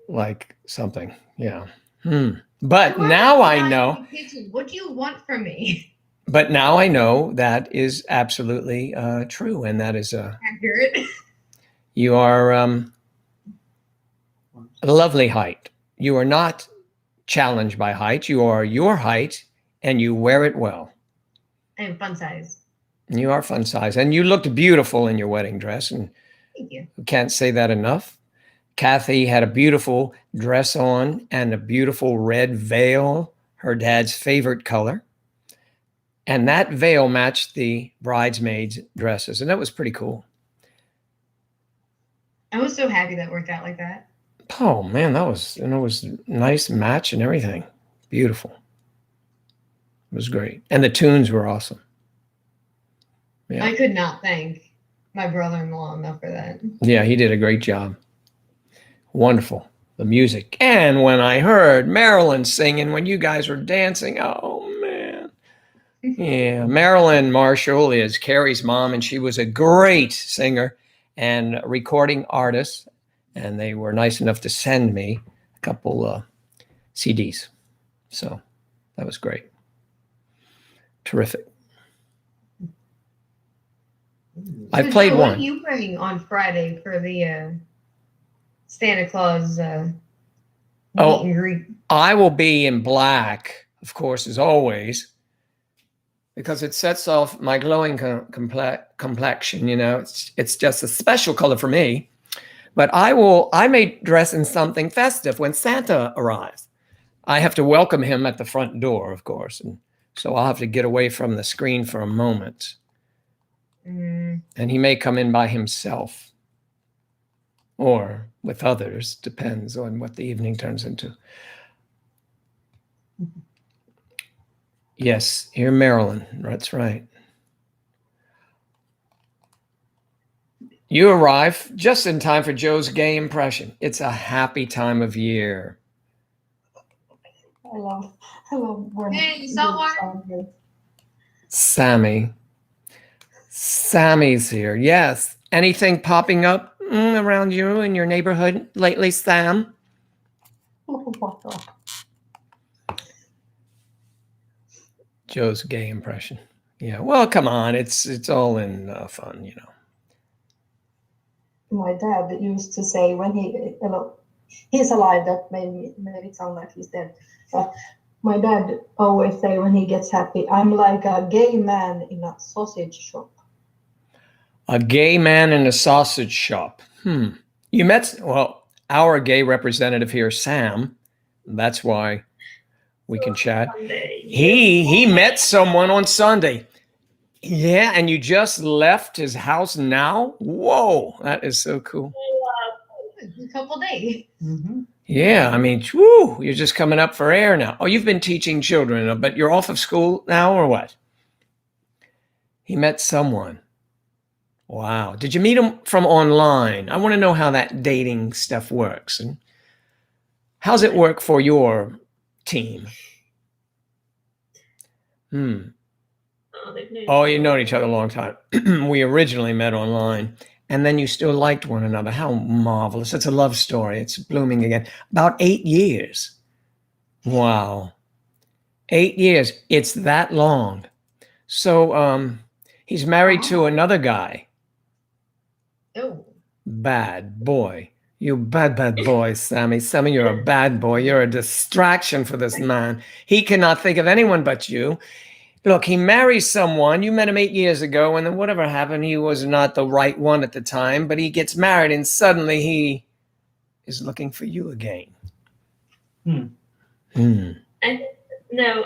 like something. Yeah. But now I know. What do you want from me? But now I know that is absolutely true, and that is Accurate. you are a lovely height. You are not challenged by height. You are your height, and you wear it well. And fun size. You are fun size, and you looked beautiful in your wedding dress, and Thank you. can't say that enough. Kathy had a beautiful dress on and a beautiful red veil, her dad's favorite color. And that veil matched the bridesmaids' dresses, and that was pretty cool. I was so happy that worked out like that. Oh man, it was a nice match and everything. Beautiful. It was great. And the tunes were awesome. Yeah. I could not thank my brother-in-law enough for that. Yeah, he did a great job. Wonderful. The music. And when I heard Marilyn singing when you guys were dancing, oh man. Yeah, Marilyn Marshall is Carrie's mom, and she was a great singer and recording artist. And they were nice enough to send me a couple CDs. So that was great. Terrific. I played Joe, one. What are you playing on Friday for the Santa Claus meet and greet? I will be in black, of course, as always, because it sets off my glowing complexion. You know, it's just a special color for me. But I may dress in something festive when Santa arrives. I have to welcome him at the front door, of course, and so I'll have to get away from the screen for a moment. And he may come in by himself or with others, depends on what the evening turns into. Yes, here, Marilyn. That's right. You arrive just in time for Joe's gay impression. It's a happy time of year. I love when Hey, saltwater. Sammy's here. Yes. Anything popping up around you in your neighborhood lately, Sam? Oh my God. Joe's gay impression. Yeah. Well, come on. It's all in fun, you know. My dad used to say when he's alive, that made it sound like he's dead. But My dad always say when he gets happy, I'm like a gay man in a sausage shop. A gay man in a sausage shop. You met, well, our gay representative here, Sam. That's why we can chat. Sunday. He met someone on Sunday. Yeah, and you just left his house now? Whoa, that is so cool. A couple days. Yeah, I mean, whoo, you're just coming up for air now. Oh, you've been teaching children, but you're off of school now or what? He met someone. Wow. Did you meet him from online? I want to know how that dating stuff works. And how's it work for your team? Oh, you've known each other a long time. We originally met online, and then you still liked one another. How marvelous. It's a love story. It's blooming again. About 8 years. Wow. 8 years. It's that long. So he's married to another guy. Oh. Bad boy. You bad boy, Sammy. Sammy, you're a bad boy. You're a distraction for this man. He cannot think of anyone but you. Look, he marries someone. You met him 8 years ago, and then whatever happened, he was not the right one at the time, but he gets married, and suddenly he is looking for you again. I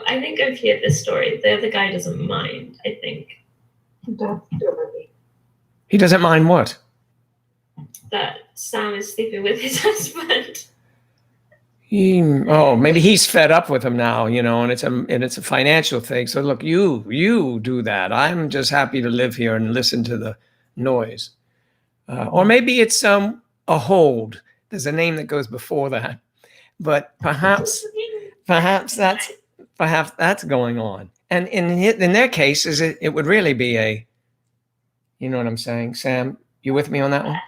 think I've heard this story. The other guy doesn't mind, I think. He doesn't mind what? That Sam is sleeping with his husband. Maybe he's fed up with him now, and it's a financial thing. So look, you do that. I'm just happy to live here and listen to the noise. Or maybe it's a hold. There's a name that goes before that, but perhaps that's going on. And in their case, it would really be a, you know what I'm saying, Sam? You with me on that one?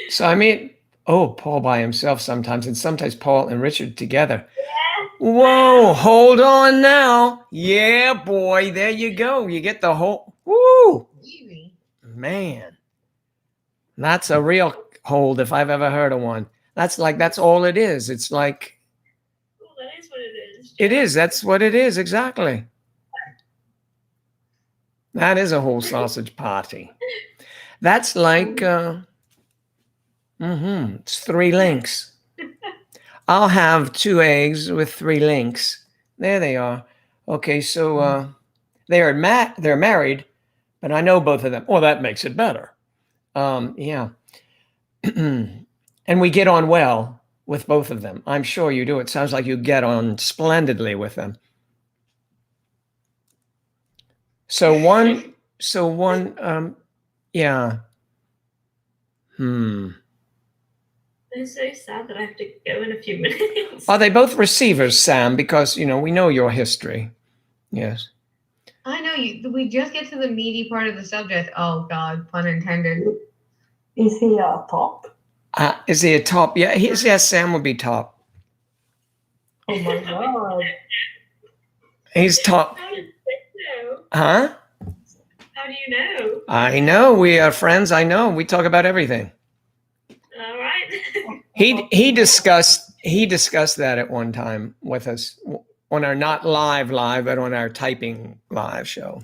So I mean, Paul by himself sometimes, and sometimes Paul and Richard together. Yeah. Whoa, hold on now. Yeah, boy, there you go. You get the whole, woo. Man, that's a real hold if I've ever heard of one. That's all it is. It's like. Well, that is what it is. It is. That's what it is. Exactly. That is a whole sausage party. That's like, it's 3 links. I'll have 2 eggs with 3 links. There they are. Okay, so they're married, but I know both of them. Well, that makes it better. Yeah. And we get on well with both of them. I'm sure you do. It sounds like you get on splendidly with them. So one, yeah. I'm so sad that I have to go in a few minutes. Are they both receivers, Sam? Because, we know your history. Yes. I know you. We just get to the meaty part of the subject. Oh, God, pun intended. Is he a top? Is he a top? Yeah, yes, Sam would be top. Oh my God. He's top. How did you know? Huh? How do you know? I know. We are friends. I know. We talk about everything. All right. He discussed that at one time with us on our not live, but on our typing live show.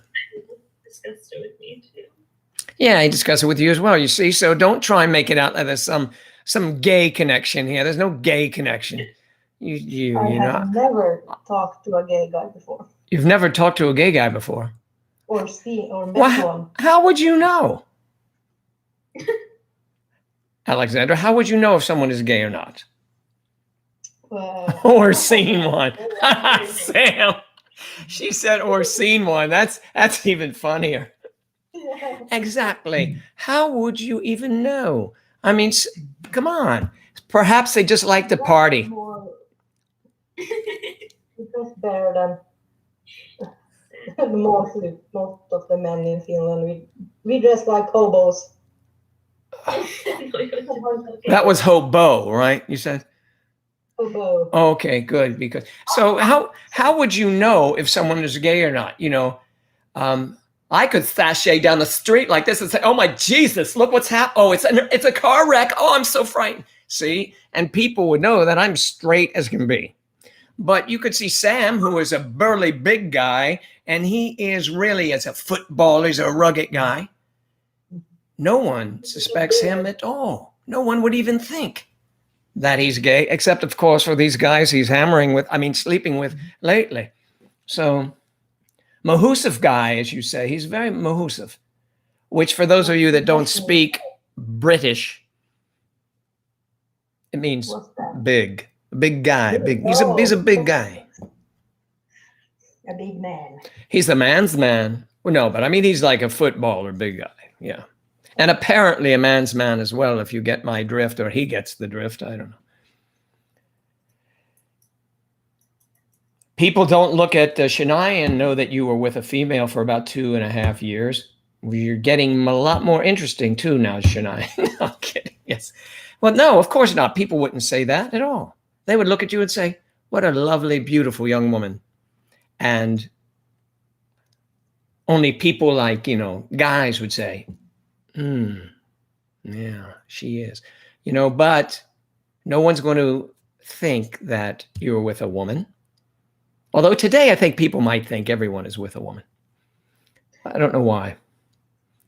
Discussed it with me too. Yeah, he discussed it with you as well. You see, so don't try and make it out that there's some gay connection here. There's no gay connection. I have never talked to a gay guy before. You've never talked to a gay guy before, or met one. How would you know? Alexandra, how would you know if someone is gay or not? Or seen one. Sam, she said, or seen one. That's even funnier. Yeah. Exactly. How would you even know? I mean, come on. Perhaps they just like to party. It's better than most of the men in Finland. We dress like hobos. That was hobo, right? You said? Hobo. Okay, good. Because so how would you know if someone is gay or not? I could sashay down the street like this and say, "Oh my Jesus, look what's happened! Oh, it's a car wreck! Oh, I'm so frightened." See, and people would know that I'm straight as can be. But you could see Sam, who is a burly big guy, and he is really, as a footballer, he's a rugged guy. No one suspects him at all. No one would even think that he's gay, except, of course, for these guys he's sleeping with lately. So, mahusive guy, as you say, he's very mahusive, which for those of you that don't speak British, it means What's that? big, a big guy, big. He's a big guy. A big man. He's the man's man. Well, no, but I mean, he's like a footballer, big guy. Yeah. And apparently a man's man as well, if you get my drift, or he gets the drift. I don't know. People don't look at Shania and know that you were with a female for about 2.5 years. You're getting a lot more interesting too now, Shania. No, I'm kidding. Yes. Well, no, of course not. People wouldn't say that at all. They would look at you and say, what a lovely, beautiful young woman. And only people like, guys would say, yeah, she is. But no one's going to think that you're with a woman. Although today I think people might think everyone is with a woman. I don't know why.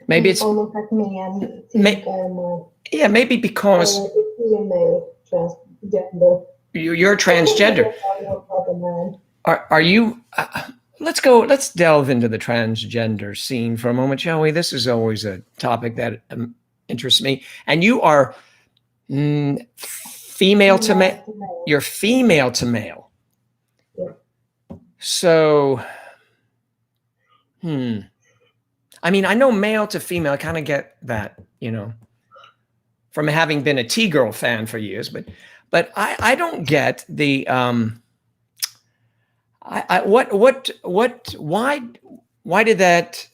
Maybe People look at me and think I'm maybe because female transgender. you're transgender. I'm not a man. Are you? Let's delve into the transgender scene for a moment, shall we? This is always a topic that interests me. And you are female to male. You're female to male. Yeah. So, I mean, I know male to female. I kind of get that, from having been a T-Girl fan for years. But I don't get the why did that?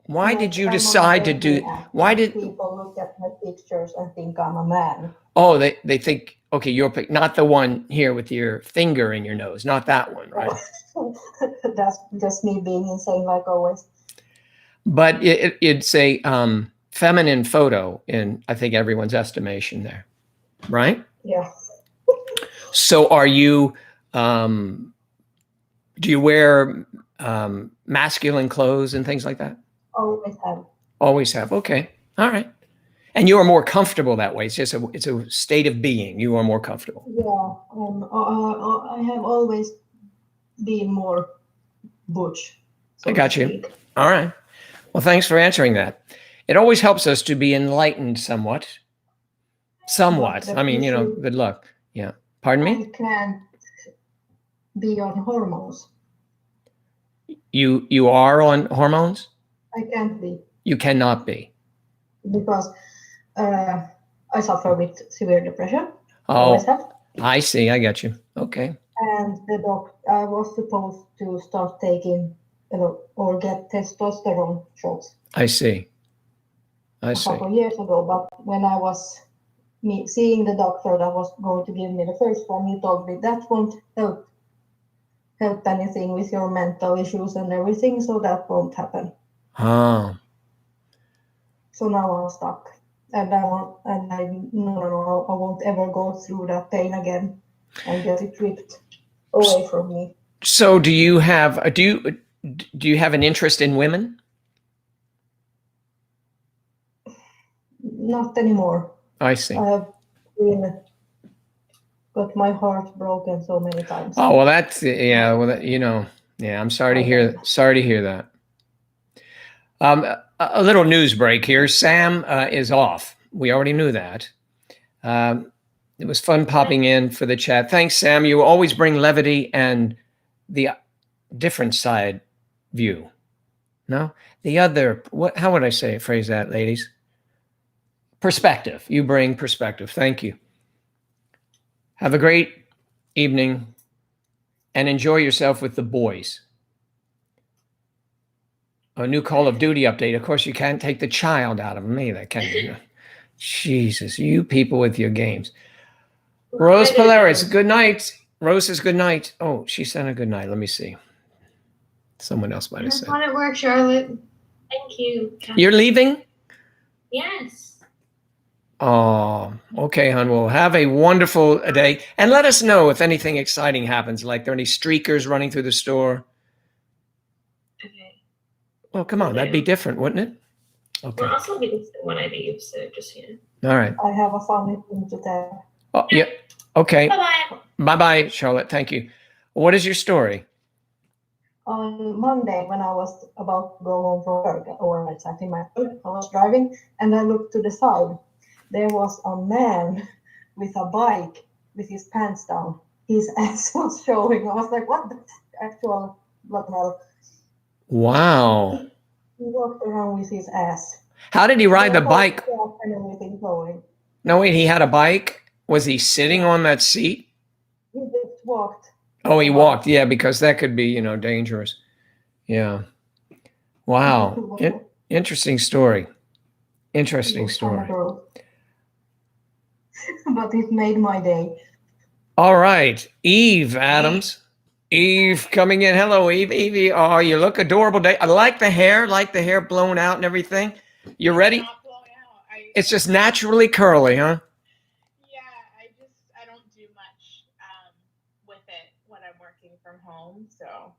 Why did you decide to do? Why did people look at my pictures and think I'm a man? Oh, they think, okay, you're not the one here with your finger in your nose, not that one, right? That's just me being insane like always. But it's a feminine photo in, I think, everyone's estimation there, right? Yeah. So are you, do you wear masculine clothes and things like that? Always have. Always have. Okay. All right. And you are more comfortable that way. It's just it's a state of being. You are more comfortable. Yeah. I have always been more butch. I got you. All right. Well, thanks for answering that. It always helps us to be enlightened somewhat. Somewhat. I mean, good luck. Yeah. Pardon me? I can't be on hormones. You are on hormones? I can't be. You cannot be. Because I suffer with severe depression. Oh, I see. I get you. Okay. And I was supposed to start taking or get testosterone shots. I see. A couple of years ago, but when I was seeing the doctor that was going to give me the first one, he told me that won't help anything with your mental issues and everything, so that won't happen. Oh. So now I'm stuck, and I won't ever go through that pain again and get it ripped away from me. So do you have an interest in women? Not anymore. I see. I have got my heart broken so many times. Oh, well, that's, yeah, well, yeah, I'm sorry to hear that. A little news break here. Sam is off. We already knew that. It was fun popping in for the chat. Thanks, Sam. You always bring levity and the different side view. No? The other, how would I phrase that, ladies? Perspective. You bring perspective. Thank you. Have a great evening and enjoy yourself with the boys. A new Call of Duty update. Of course, you can't take the child out of them either, can you? Jesus, you people with your games. Rose Polaris, good night. Rose says good night. Oh, she sent a good night. Let me see. Someone else might have said. Have fun at work, Charlotte. Thank you. You're leaving? Yes. Oh, okay, hon. Well, have a wonderful day. And let us know if anything exciting happens. Like, there are any streakers running through the store? Okay. Well, come on. That'd be different, wouldn't it? Okay. Well, I'll still be listening when I leave, so just, All right. I have a funny thing to tell. Oh, yeah. Okay. Bye-bye. Bye-bye, Charlotte. Thank you. What is your story? On Monday, when I was about to go home from work, or exactly I was driving, and I looked to the side. There was a man with a bike with his pants down. His ass was showing. I was like, what the actual blood hell? Wow. He walked around with his ass. How did he ride the bike? And everything going. No, wait, he had a bike? Was he sitting on that seat? He just walked. Oh, he walked. Yeah, because that could be, dangerous. Yeah. Wow. Interesting story. Interesting story. But it made my day. All right. Eve Adams. Eve coming in. Hello, Eve. Evie, oh, you look adorable. I like the hair blown out and everything. You ready? Not blown out. It's just naturally curly, huh? Yeah, I don't do much with it when I'm working from home. So.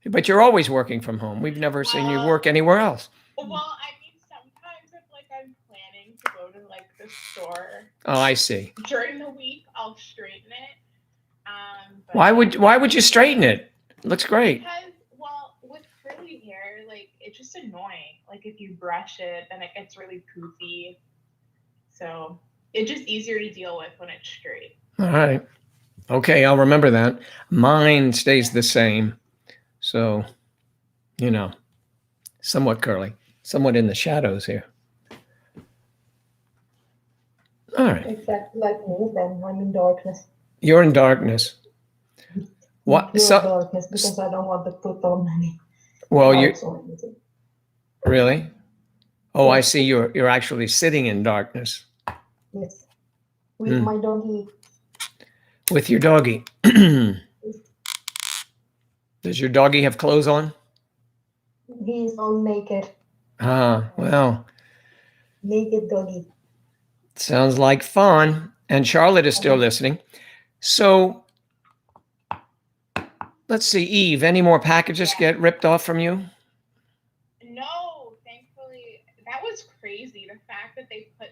But you're always working from home. We've never seen you work anywhere else. Well, I mean, sometimes if I'm planning to go to the store. Oh, I see. During the week, I'll straighten it. But Why would you straighten it? It looks great. Because, with curly hair, it's just annoying. If you brush it, then it gets really poofy. So it's just easier to deal with when it's straight. All right. Okay, I'll remember that. Mine stays the same. So, somewhat curly, somewhat in the shadows here. All right. Exactly like me, then I'm in darkness. You're in darkness. What? Pure darkness, because I don't want to put on any. Well, lights or anything. Really? Oh, I see. You're actually sitting in darkness. Yes. With my doggy. With your doggy. Does your doggy have clothes on? He's all naked. Ah, well. Naked doggy. Sounds like fun. And Charlotte is still listening. So, let's see, Eve, any more packages get ripped off from you? No, thankfully. That was crazy. The fact that they put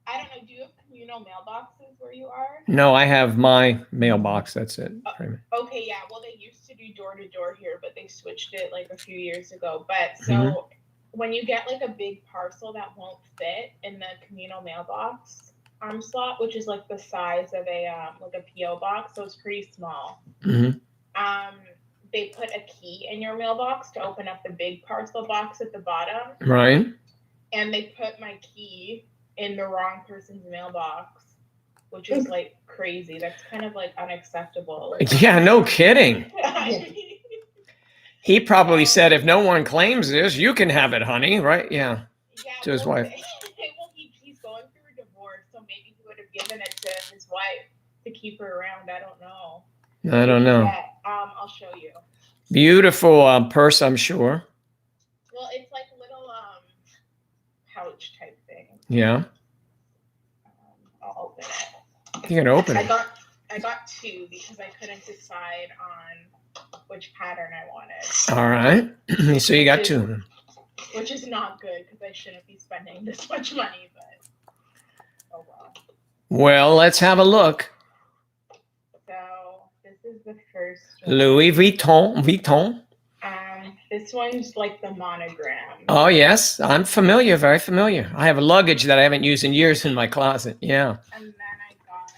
I don't know, do you have communal mailboxes where you are? No, I have my mailbox. That's it. Okay, yeah. Well, they used to do door to door here, but they switched it a few years ago. But so when you get a big parcel that won't fit in the communal mailbox slot, which is the size of a PO box, so it's pretty small. Mm-hmm. They put a key in your mailbox to open up the big parcel box at the bottom. Right. And they put my key in the wrong person's mailbox, which is crazy. That's kind of unacceptable. Yeah, no kidding. He probably said, if no one claims this, you can have it, honey. Right? Yeah. To his wife. Well, he's going through a divorce, so maybe he would have given it to his wife to keep her around. I don't know. Yeah, I'll show you. Beautiful purse, I'm sure. Well, it's a little pouch type thing. Yeah. I'll open it. You can open it. I got two because I couldn't decide on which pattern I wanted. All right. So you got two. Which is not good because I shouldn't be spending this much money, but oh well. Well, let's have a look. So this is the first one. Louis Vuitton. This one's the monogram. Oh, yes. I'm familiar, very familiar. I have a luggage that I haven't used in years in my closet. Yeah. And then I got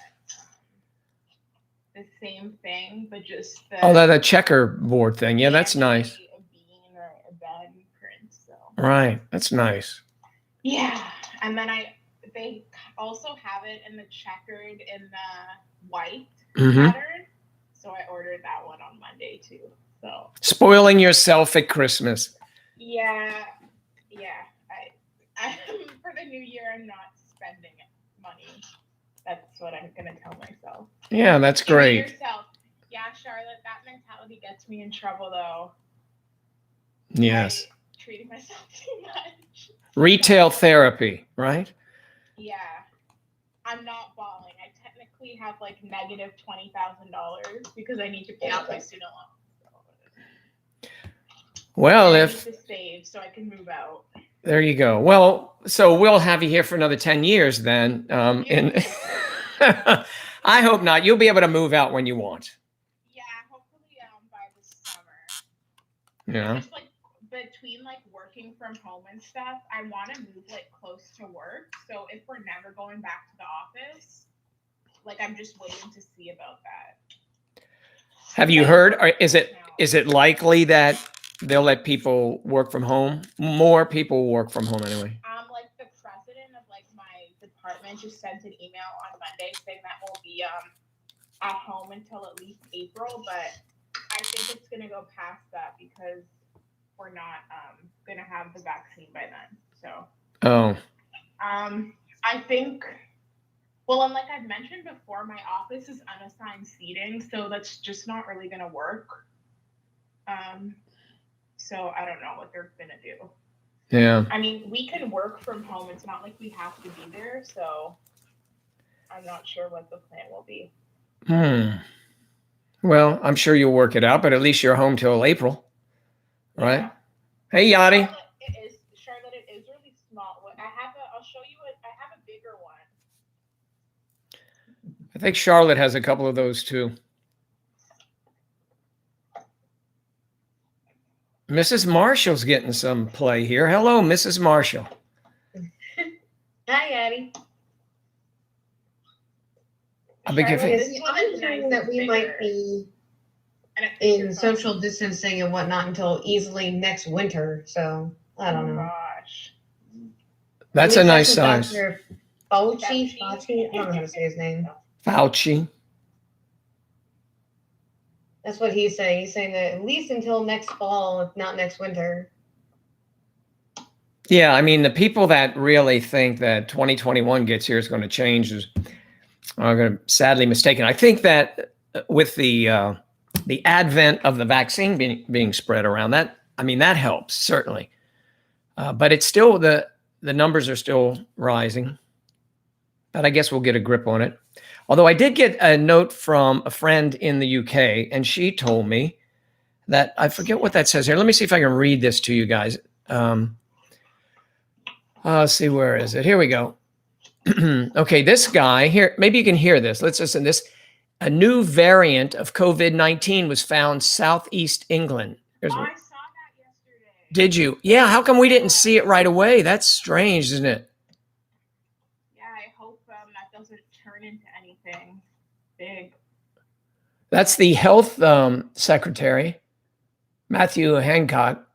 the same thing, but just the checkerboard thing. Yeah, that's nice. A bean or a bed print. So. Right. That's nice. Yeah. And then they also have it in the checkered in the white pattern. So I ordered that one on Monday too. So spoiling yourself at Christmas. Yeah. I for the new year, I'm not spending money. That's what I'm gonna tell myself. Yeah, that's great. Yourself. Yeah, Charlotte, that mentality gets me in trouble though. Yes. Treating myself too much. Retail therapy, right? Yeah. I'm not balling. I technically have like negative $20,000 because I need to pay off my student loan. Well, I if need to save so I can move out. there you go. Well, so we'll have you here for another 10 years then. And I hope not. You'll be able to move out when you want. Yeah, hopefully by the summer. Yeah. Just like between like working from home and stuff, I want to move like close to work. So if we're never going back to the office, like I'm just waiting to see about that. Have you heard, or is it likely that they'll let people work from home? More people work from home anyway. Like the president of like my department just sent an email on Monday saying that we'll be at home until at least April, but I think it's gonna go past that because we're not gonna have the vaccine by then. So I think, well, and like I've mentioned before, my office is unassigned seating, so that's just not really gonna work. So I don't know what they're gonna do. Yeah. I mean, we can work from home. It's not like we have to be there, so I'm not sure what the plan will be. Well, I'm sure you'll work it out, but at least you're home till April, right? Yeah. Hey, Yachty. Charlotte, it is really small. I'll show you it. I have a bigger one. I think Charlotte has a couple of those too. Mrs. Marshall's getting some play here. Hello, Mrs. Marshall. Hi, Addie. I think if Charlotte, it, this one I'm is hearing nice that and we bigger. might be And it fits your in phone. social distancing and whatnot until easily next winter. So I don't know. Gosh. that's At a least nice what size. Dr. Fauci, I don't know how to say his name. Fauci. That's what he's saying. He's saying that at least until next fall, if not next winter. Yeah, I mean, the people that really think that 2021 gets here is going to change are going to sadly mistaken. I think that with the advent of the vaccine being spread around, that helps certainly, but it's still the numbers are still rising. But I guess we'll get a grip on it. Although I did get a note from a friend in the UK, and she told me that I forget what that says here. Let me see if I can read this to you guys. Let's see, where is it? Here we go. Okay, this guy here, maybe you can hear this. Let's listen to this. A new variant of COVID-19 was found southeast England. I saw that yesterday. Did you? Yeah, how come we didn't see it right away? That's strange, isn't it? Yeah, I hope that doesn't turn into anything big. That's the health secretary, Matthew Hancock.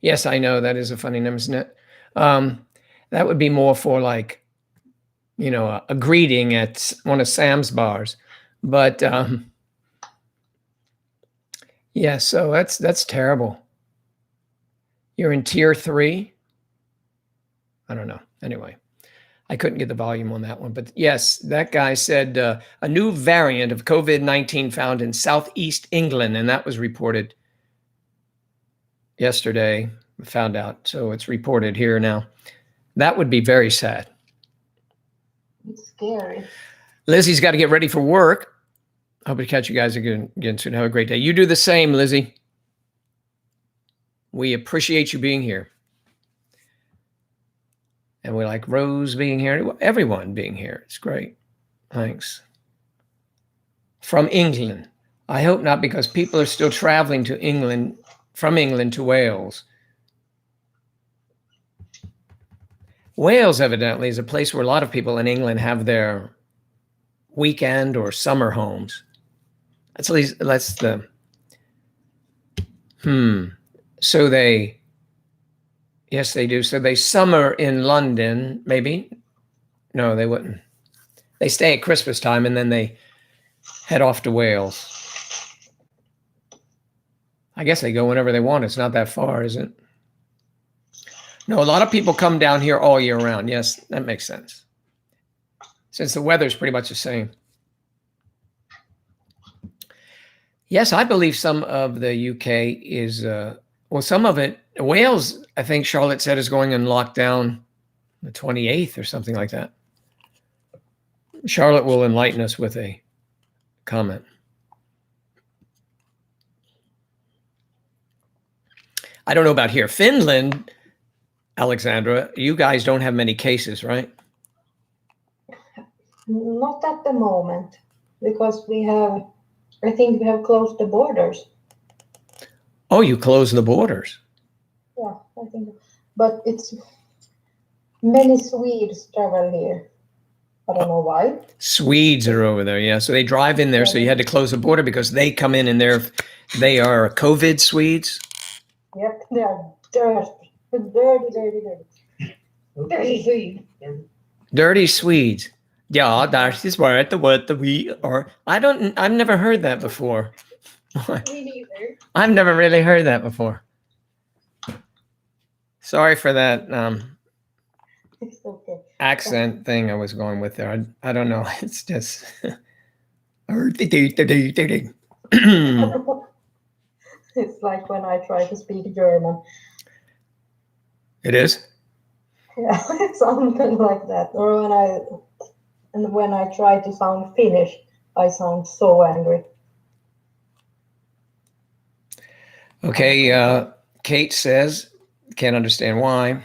Yes, I know that is a funny name, isn't it? That would be more for like, a greeting at one of Sam's bars. But yeah, so that's terrible. You're in tier 3. I don't know. Anyway, I couldn't get the volume on that one. But yes, that guy said a new variant of COVID-19 found in southeast England, and that was reported yesterday. We found out. So it's reported here now. That would be very sad. It's scary. Lizzie's got to get ready for work. Hope to catch you guys again soon. Have a great day. You do the same, Lizzie. We appreciate you being here. And we like Rose being here. Everyone being here. It's great. Thanks. From England. I hope not, because people are still traveling to England, from England to Wales. Wales, evidently, is a place where a lot of people in England have their weekend or summer homes. That's the. So yes, they do. So they summer in London, maybe. No, they wouldn't. They stay at Christmas time and then they head off to Wales. I guess they go whenever they want. It's not that far, is it? No, a lot of people come down here all year round. Yes, that makes sense. Since the weather's pretty much the same. Yes, I believe some of the UK is, some of it, Wales, I think Charlotte said, is going in lockdown the 28th or something like that. Charlotte will enlighten us with a comment. I don't know about here. Finland, Alexandra, you guys don't have many cases, right? Not at the moment, because I think we have closed the borders. Oh, you closed the borders. Yeah, I think. But it's many Swedes travel here. I don't know why. Swedes are over there, yeah. So they drive in there. So you had to close the border because they come in and they are COVID Swedes. Yep, they are dirty. Dirty. Dirty Swede. Dirty Swedes. Yeah, that is what we are. I've never heard that before. Me neither. I've never really heard that before. Sorry for that It's okay. accent thing I was going with there. I don't know. It's just. It's like when I try to speak German. It is? Yeah, it's something like that. Or when I try to sound Finnish, I sound so angry. Okay, Kate says, can't understand why.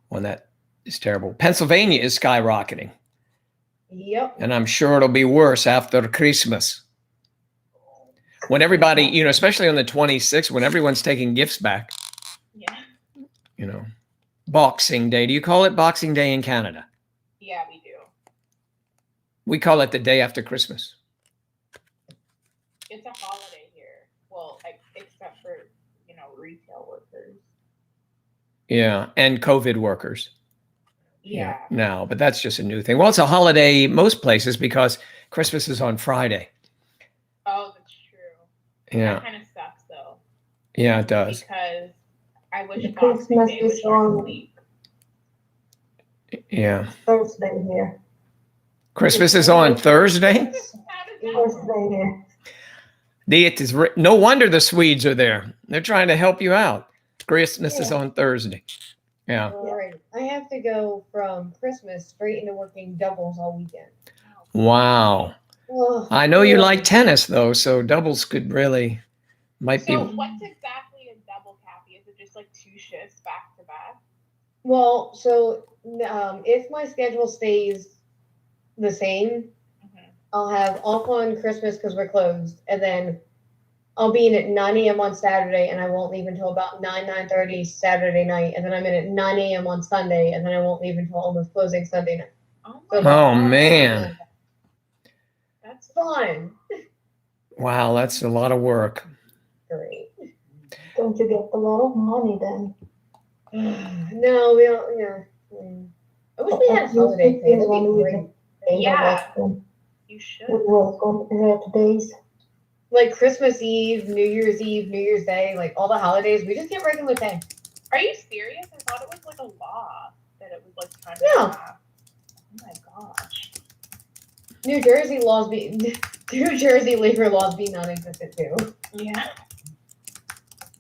One that is terrible. Pennsylvania is skyrocketing. Yep. And I'm sure it'll be worse after Christmas. When everybody, especially on the 26th, when everyone's taking gifts back, Yeah. Boxing Day. Do you call it Boxing Day in Canada? Yeah, we do. We call it the day after Christmas. It's a holiday here. Well, except for, retail workers. Yeah, and COVID workers. Yeah. Now, but that's just a new thing. Well, it's a holiday most places because Christmas is on Friday. Oh, that's true. Yeah. That kind of sucks, though. Yeah, it does. Because I wish The Boxing Christmas Day was is short on- week. Yeah. Thursday here. Christmas is on Thursday. How does that work? Thursday here. No wonder the Swedes are there. They're trying to help you out. Christmas is on Thursday. Yeah. All right. I have to go from Christmas straight into working doubles all weekend. Wow. Ugh, I know you yeah. like tennis though, so doubles might be. So what's exactly a double, Kathy? Is it just like 2 shifts back to back? Well, so if my schedule stays the same, Mhm. I'll have off on Christmas because we're closed, and then I'll be in at 9 a.m. on Saturday, and I won't leave until about 9:30 Saturday night, and then I'm in at 9 a.m. on Sunday, and then I won't leave until almost closing Sunday night. Oh, So my Oh God. man. That's Fun. Wow, that's a lot of work. Great. Don't you get a lot of money then? No, we don't. Yeah. I wish we had a holiday pay. That'd be great. Yeah. We You should. work on red days. Like Christmas Eve, New Year's Day, like all the holidays, we just get regular pay. Are you serious? I thought it was like a law that it was like time No. and a half. Oh my gosh. New Jersey labor laws be non-existent too. Yeah.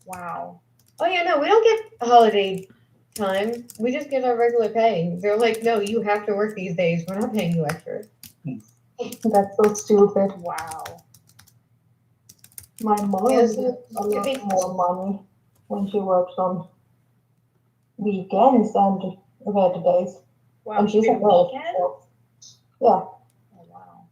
Wow. Oh yeah, no, we don't get holiday time. We just get our regular pay. They're like, no, you have to work these days. We're not paying you extra. That's so stupid. Wow. My mom Yes, gets a lot more money when she works on weekends and red days. Wow. And she's a even girl. weekend? So, yeah. Oh, wow.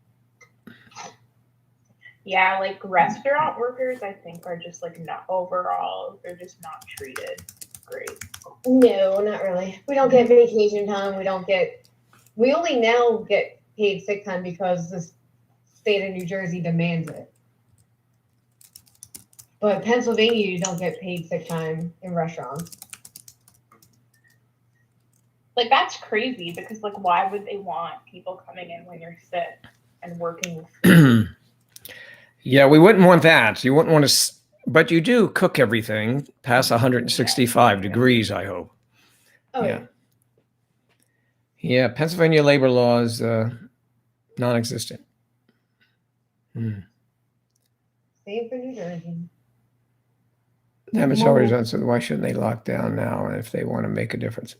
Yeah, like restaurant workers, I think, are just like not overall, they're just not treated great. No, not really. We don't get vacation time. We only now get paid sick time because the state of New Jersey demands it. But Pennsylvania, you don't get paid sick time in restaurants. Like, that's crazy because, like, why would they want people coming in when you're sick and working? Yeah, we wouldn't want that. You wouldn't want to, but you do cook everything past 165 degrees, I hope. Oh, Yeah. Yeah, Pennsylvania labor law is non-existent. Same for New Jersey. Damage always done, so why shouldn't they lock down now if they want to make a difference?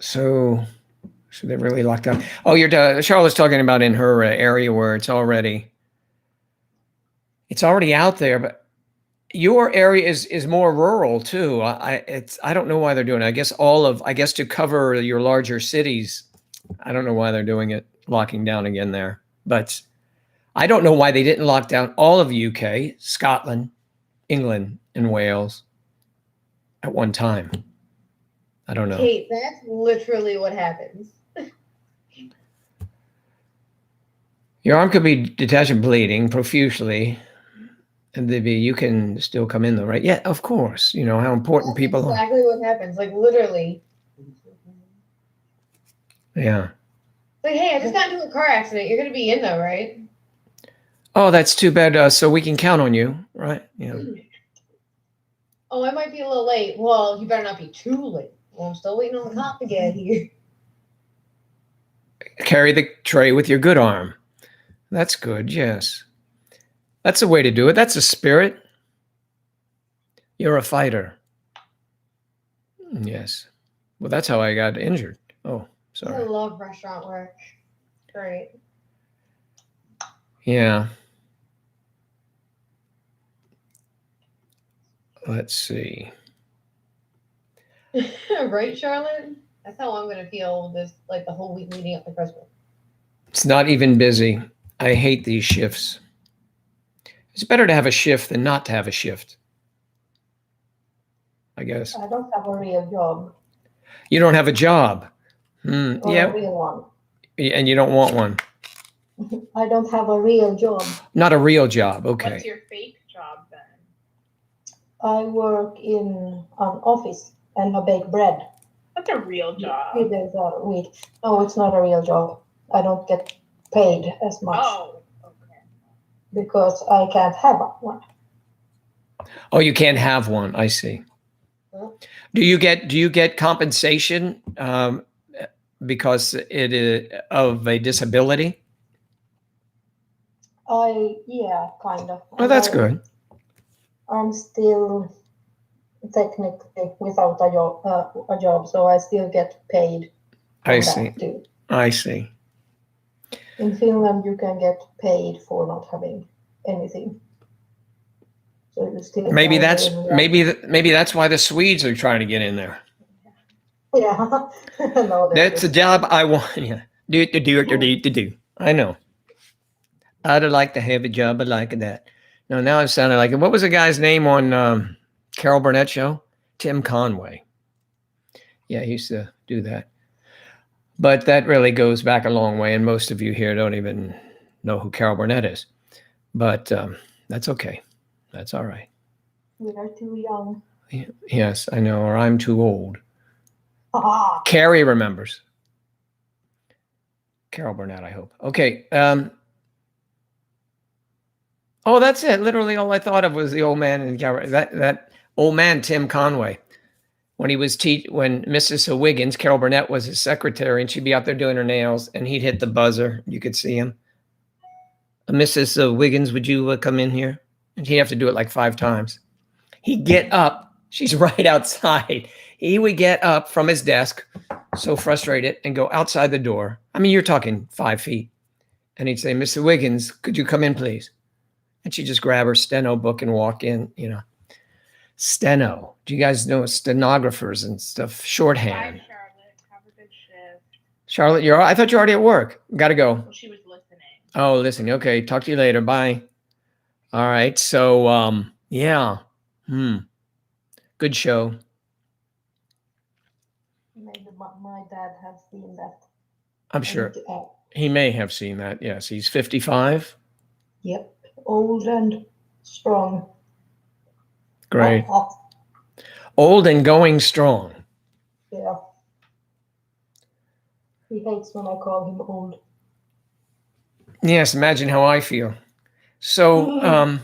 So they really locked down. Oh, Charlotte's talking about in her area where it's already out there, but your area is more rural too. I don't know why they're doing it. I guess to cover your larger cities. I don't know why they're doing it, locking down again there. But I don't know why they didn't lock down all of UK, Scotland, England, and Wales at one time. I don't know. Kate, that's literally what happens. Your arm could be detached and bleeding profusely, and you can still come in though, right? Yeah, of course. You know how important That's people are. exactly what happens. Like literally. Yeah. Like, hey, I just got into a car accident. You're gonna be in though, right? Oh, that's too bad. So we can count on you, right? Yeah. Oh, I might be a little late. Well, you better not be too late. Well, I'm still waiting on the cop to get here. Carry the tray with your good arm. That's good. Yes. That's a way to do it. That's a spirit. You're a fighter. Yes. Well, that's how I got injured. Oh, I sorry. love restaurant work. Great. Yeah. Let's see. Right, Charlotte? That's how I'm gonna feel this like the whole week leading up to Christmas. It's not even busy. I hate these shifts. It's better to have a shift than not to have a shift, I guess. I don't have a real job. You don't have a job. Or Yeah. a real one. And you don't want one. I don't have a real job. Not a real job. Okay. What's your fake job then? I work in an office and I bake bread. That's a real job. 3 days a week. No, it's not a real job. I don't get paid as much Oh, okay. because I can't have one. Oh, you can't have one. I see. Do you get compensation because it is of a disability? Yeah, kind of. Oh, that's good. I'm still technically without a job, so I still get paid. I from see. that too. I see. In Finland, you can get paid for not having anything. So you still Maybe can that's live, maybe that's why the Swedes are trying to get in there. Yeah. No, That's a job I want. Yeah. Do. I know. I'd like to have a job like that. No, now I'm sounding like it. What was the guy's name on Carol Burnett show? Tim Conway. Yeah, he used to do that. But that really goes back a long way, and most of you here don't even know who Carol Burnett is. But that's okay. That's all right. We are too young. Yes, I know, or I'm too old. Ah, Carrie remembers. Carol Burnett, I hope. Okay. Oh, that's it. Literally all I thought of was the old man in that old man, Tim Conway. When he was when Mrs. Wiggins, Carol Burnett, was his secretary, and she'd be out there doing her nails, and he'd hit the buzzer. You could see him. Mrs. Wiggins, would you come in here? And he'd have to do it like 5 times. He'd get up. She's right outside. He would get up from his desk, so frustrated, and go outside the door. I mean, you're talking 5 feet. And he'd say, Mr. Wiggins, could you come in, please? And she'd just grab her steno book and walk in, Steno. Do you guys know stenographers and stuff? Shorthand. Bye, Charlotte. Have a good shift. Charlotte, I thought you were already at work. Gotta go. Well, she was listening. Oh, listening. Okay. Talk to you later. Bye. All right. So, yeah. Good show. maybe my dad has seen that. I'm sure he may have seen that. Yes. He's 55. Yep. Old and strong. Great. Ah, Old and going strong. yeah. He hates when I call him old. Yes. Imagine how I feel. So,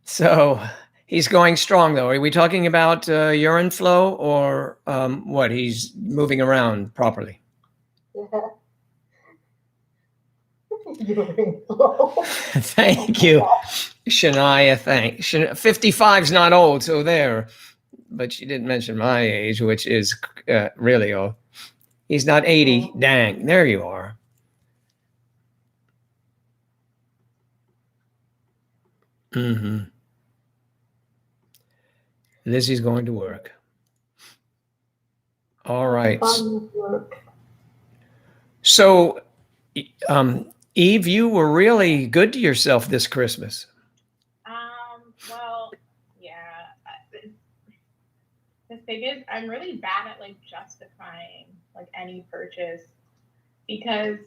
so he's going strong though. Are we talking about urine flow or what? He's moving around properly. Yeah. Urine flow. Thank you, Shania. Thanks. 55's not old, so there. But she didn't mention my age, which is really old. He's not 80. Dang, there you are. Mm-hmm. Lizzie's going to work. All right. Fun work. So, Eve, you were really good to yourself this Christmas. Well, yeah. The thing is, I'm really bad at like justifying like any purchase because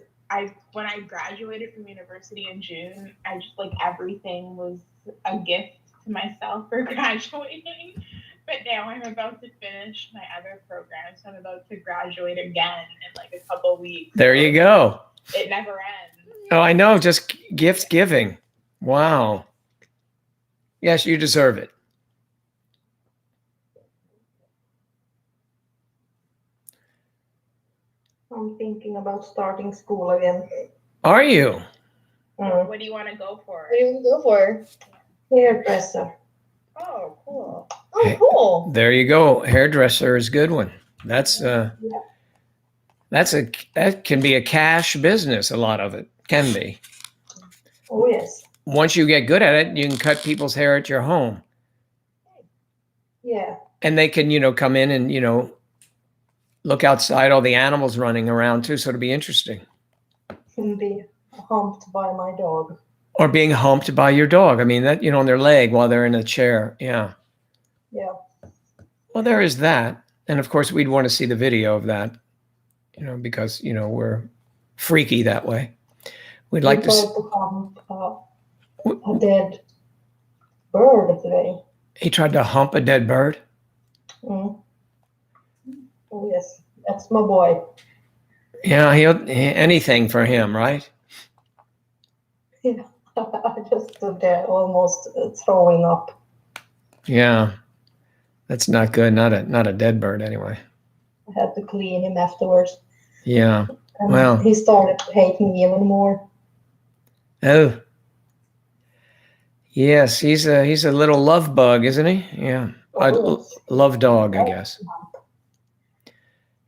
when I graduated from university in June, I just like everything was a gift to myself for graduating. But now I'm about to finish my other program, so I'm about to graduate again in like a couple weeks. There you go. It never ends. Oh, I know. Just gift giving. Wow. Yes, you deserve it. I'm thinking about starting school again. Are you? What do you want to go for? What do you want to go for? Hairdresser. Oh, cool. Oh, cool. There you go. Hairdresser is a good one. That can be a cash business. A lot of it can be. Oh yes. Once you get good at it, you can cut people's hair at your home. Yeah. And they can, come in and, look outside, all the animals running around too. So it'll be interesting. Can be humped by my dog. Or being humped by your dog. I mean, that, on their leg while they're in a chair. Yeah. Yeah. Well, there is that. And of course, we'd want to see the video of that, because, we're freaky that way. We'd like to hump a dead bird today. He tried to hump a dead bird? Mm. Oh, yes. That's my boy. Yeah, anything for him, right? Yeah. I just stood there almost throwing up. Yeah. That's not good. Not a dead bird anyway. I had to clean him afterwards. Yeah. And well. He started to hate me even more. Oh. Yes, he's a little love bug, isn't he? Yeah. Oh, yes. Love dog, I guess.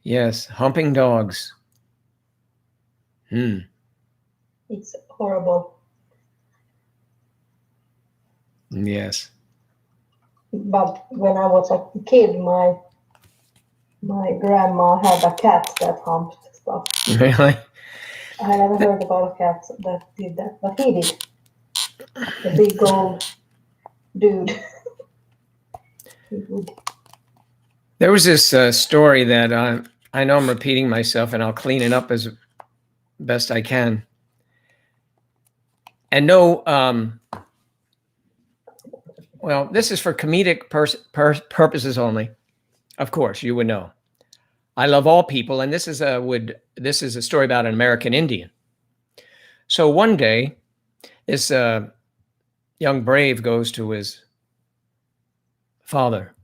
Yes, humping dogs. It's horrible. Yes. But when I was a kid, my grandma had a cat that humped stuff. Really? I never heard about a cat that did that, but he did. The big old dude. There was this story that I know I'm repeating myself, and I'll clean it up as best I can. And no, well, this is for comedic purposes only. Of course, you would know. I love all people, and this is a story about an American Indian. So one day, this young brave goes to his father,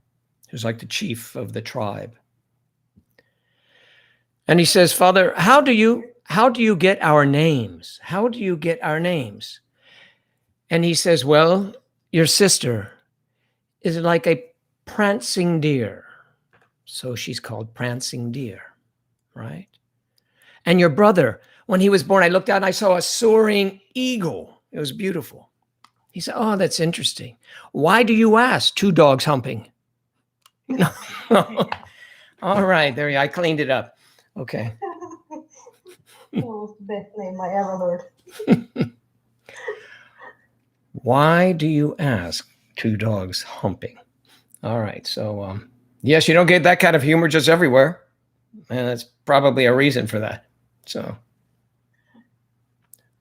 who's like the chief of the tribe, and he says, "Father, how do you get our names? How do you get our names?" And he says, "Well, your sister is like a prancing deer, so she's called Prancing Deer, right? And your brother, when he was born, I looked out and I saw a soaring eagle. It was beautiful." He said, "Oh, that's interesting. Why do you ask? Two dogs humping." All right, there you go. I cleaned it up. Okay. That was the best name I ever heard. Why do you ask? Two dogs humping. All right. So, yes, you don't get that kind of humor just everywhere. And that's probably a reason for that. So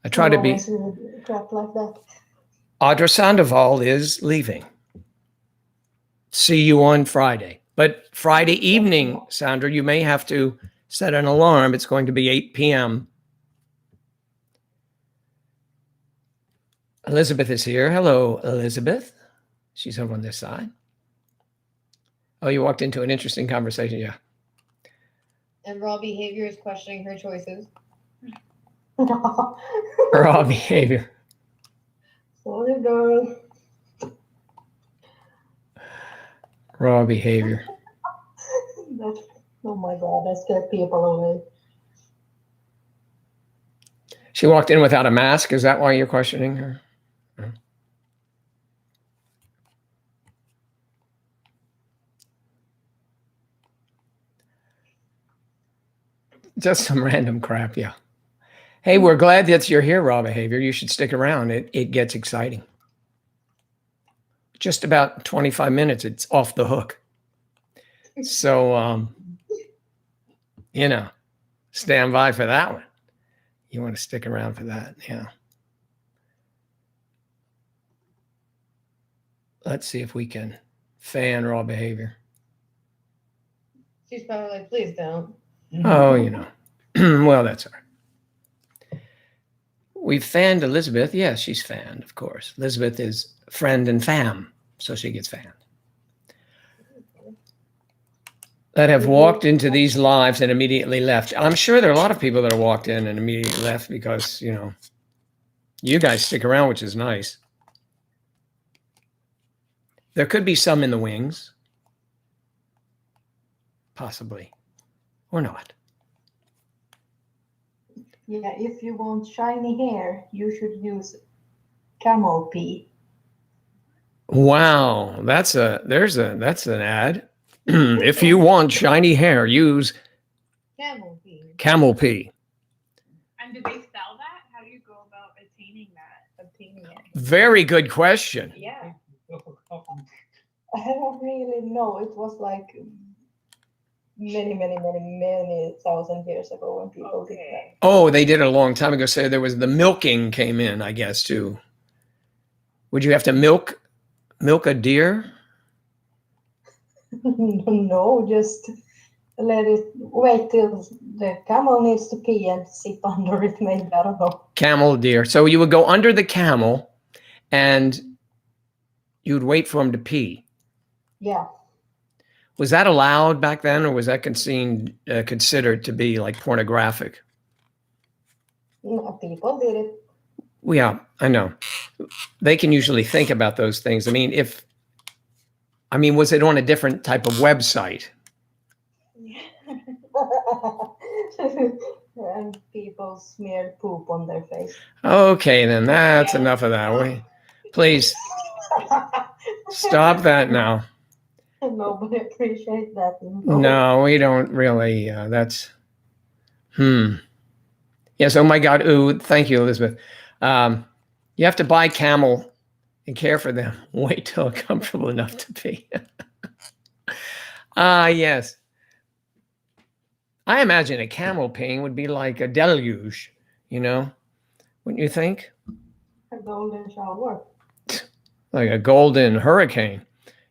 I try to be. Crap like that. Audra Sandoval is leaving. See you on Friday. But Friday evening, Sandra, you may have to set an alarm. It's going to be 8 p.m. Elizabeth is here. Hello, Elizabeth. She's over on this side. Oh, you walked into an interesting conversation. Yeah. And raw behavior is questioning her choices. Raw behavior. Sorry, girl. Raw behavior. That's no Oh my God, I scared people away. She walked in without a mask. Is that why you're questioning her? Just some random crap, yeah. Hey, we're glad that you're here, Raw Behavior. You should stick around. It gets exciting. Just about 25 minutes, it's off the hook. So, stand by for that one. You want to stick around for that, yeah. Let's see if we can fan Raw Behavior. She's probably like, please don't. Oh, well, that's all right. We've fanned Elizabeth. Yeah, she's fanned, of course. Elizabeth is friend and fam, so she gets fanned. That have walked into these lives and immediately left. I'm sure there are a lot of people that have walked in and immediately left because, you guys stick around, which is nice. There could be some in the wings. Possibly. Or not. Yeah, if you want shiny hair, you should use camel pee. Wow, that's an ad. If you want shiny hair, use Camel pee. camel pee. And do they sell that? How do you go about obtaining it? Very good question. Yeah. I don't really know. It was like many thousand years ago when people did that. Oh, they did it a long time ago. So there was the milking came in, I guess, too. Would you have to milk a deer? No, just wait till the camel needs to pee and sit under it, maybe. I don't know. Camel, deer. So you would go under the camel and you'd wait for him to pee. Yeah. Was that allowed back then, or was that considered to be like pornographic? No, people did it. Yeah, I know. They can usually think about those things. Was it on a different type of website? And people smeared poop on their face. Okay, then that's enough of that. Please stop that now. Nobody appreciates that. No, we don't really. That's. Yes. Oh my God. Ooh. Thank you, Elizabeth. You have to buy camel and care for them. Wait till comfortable enough to pee. Yes. I imagine a camel peeing would be like a deluge. Wouldn't you think? A golden shower. Like a golden hurricane.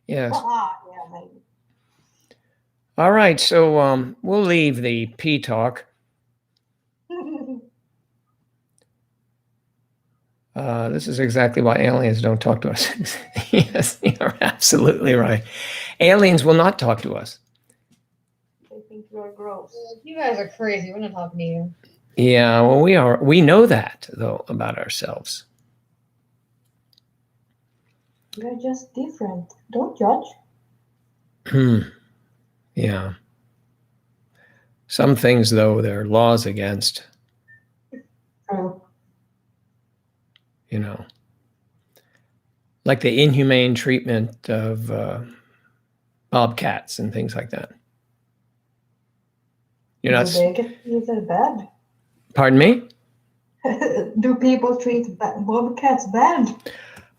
Yes. Yeah, maybe. All right. So we'll leave the pee talk. This is exactly why aliens don't talk to us. Yes, you're absolutely right. Aliens will not talk to us. They think you're gross. You guys are crazy. We're not talking to you. Yeah, well, we are. We know that, though, about ourselves. You're just different. Don't judge. Yeah. Some things, though, there are laws against. True. Like the inhumane treatment of bobcats and things like that. You're not. Do they get treated bad? Pardon me? Do people treat bobcats bad?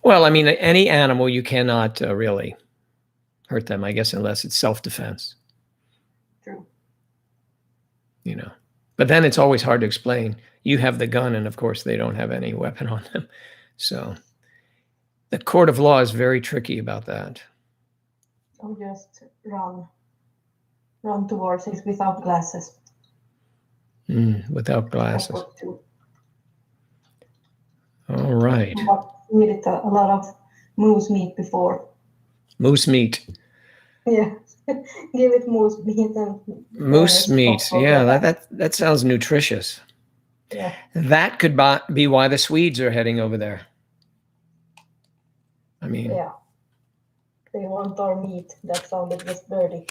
Well, any animal, you cannot really hurt them, I guess, unless it's self-defense. True. But then it's always hard to explain. You have the gun, and of course, they don't have any weapon on them. So the court of law is very tricky about that. Or just run towards it without glasses. Without glasses. All right. We did a lot of moose meat before. Moose meat. Yeah. Give it moose meat and Moose meat. Yeah, that sounds nutritious. Yeah. That could be why the Swedes are heading over there. Yeah. They want our meat. That sounded just dirty.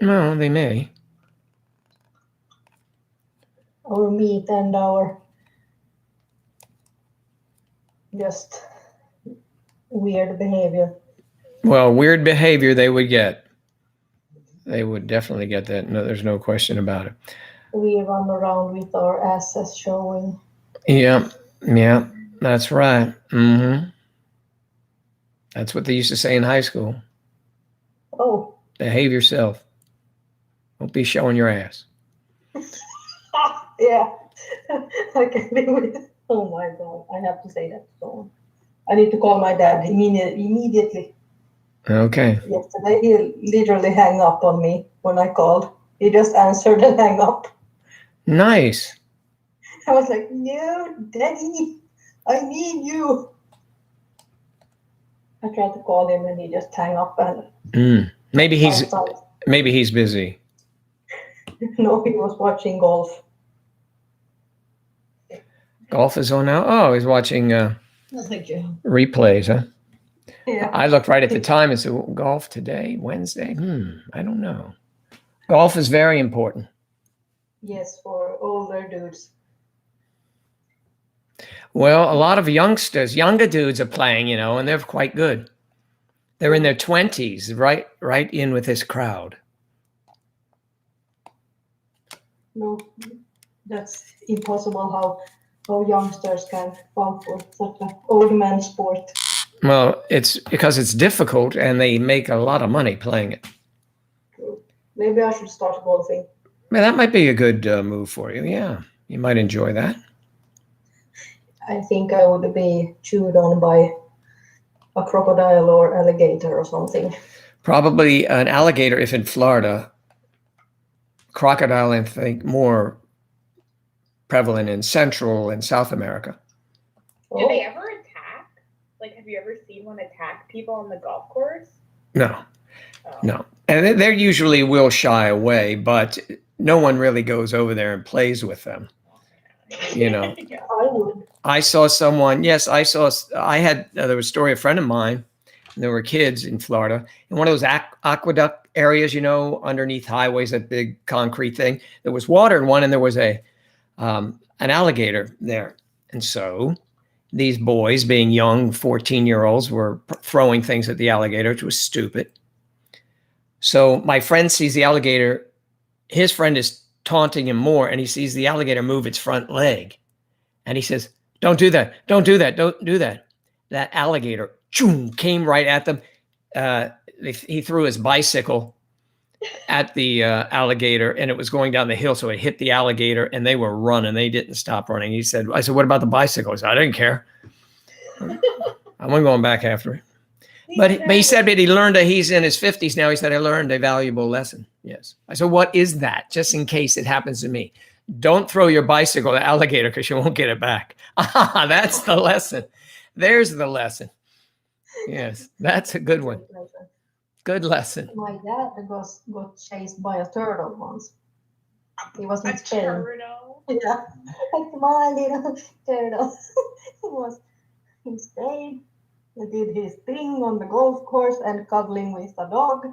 No, they may. Our meat and our just weird behavior. Well, weird behavior they would get. They would definitely get that. No, there's no question about it. We run around with our asses showing. Yeah, yeah, that's right. Mm-hmm. That's what they used to say in high school. Oh, Behave yourself. Don't be showing your ass. yeah. I can be with. Oh my god, I have to say that. So I need to call my dad immediately. Okay. Yesterday, he literally hung up on me when I called. He just answered and hung up. Nice. I was like, no, Daddy, I need you. I tried to call him and he just hung up and Maybe he's outside. busy. No, he was watching golf. Golf is on now. Oh, he's watching Thank you. replays, huh? Yeah. I looked right at the time and said, golf today, Wednesday? I don't know. Golf is very important. Yes, for older dudes. Well, a lot of younger dudes are playing, and they're quite good. They're in their 20s, right in with this crowd. No, that's impossible how youngsters can fall for such an old man sport. Well, it's because it's difficult and they make a lot of money playing it. Maybe I should start golfing. Man, that might be a good move for you. Yeah, you might enjoy that. I think I would be chewed on by a crocodile or alligator or something. Probably an alligator if in Florida. Crocodile, I think, more prevalent in Central and South America. Do they ever attack? Like, have you ever seen one attack people on the golf course? No. No. And they usually will shy away, but no one really goes over there and plays with them. I would. I saw someone, there was a story, a friend of mine, and there were kids in Florida, in one of those aqueduct areas, underneath highways, that big concrete thing. There was water in one, and there was an alligator there. And so these boys, being young 14-year-olds, were throwing things at the alligator, which was stupid. So my friend sees the alligator. His friend is taunting him more, and he sees the alligator move its front leg. And he says, don't do that. Don't do that. Don't do that. That alligator came right at them. He threw his bicycle at the alligator, and it was going down the hill. So it hit the alligator, and they were running. They didn't stop running. I said, what about the bicycle? He said, I didn't care. I wasn't going back after it. But he said that he learned that he's in his 50s now. He said, I learned a valuable lesson. Yes. I said, what is that? Just in case it happens to me. Don't throw your bicycle at the alligator because you won't get it back. That's the lesson. There's the lesson. Yes, that's a good one. Good lesson. My dad got chased by a turtle once. He was in Spain. Turtle? Yeah, like my little turtle. He was in Spain. He did his thing on the golf course and cuddling with a dog.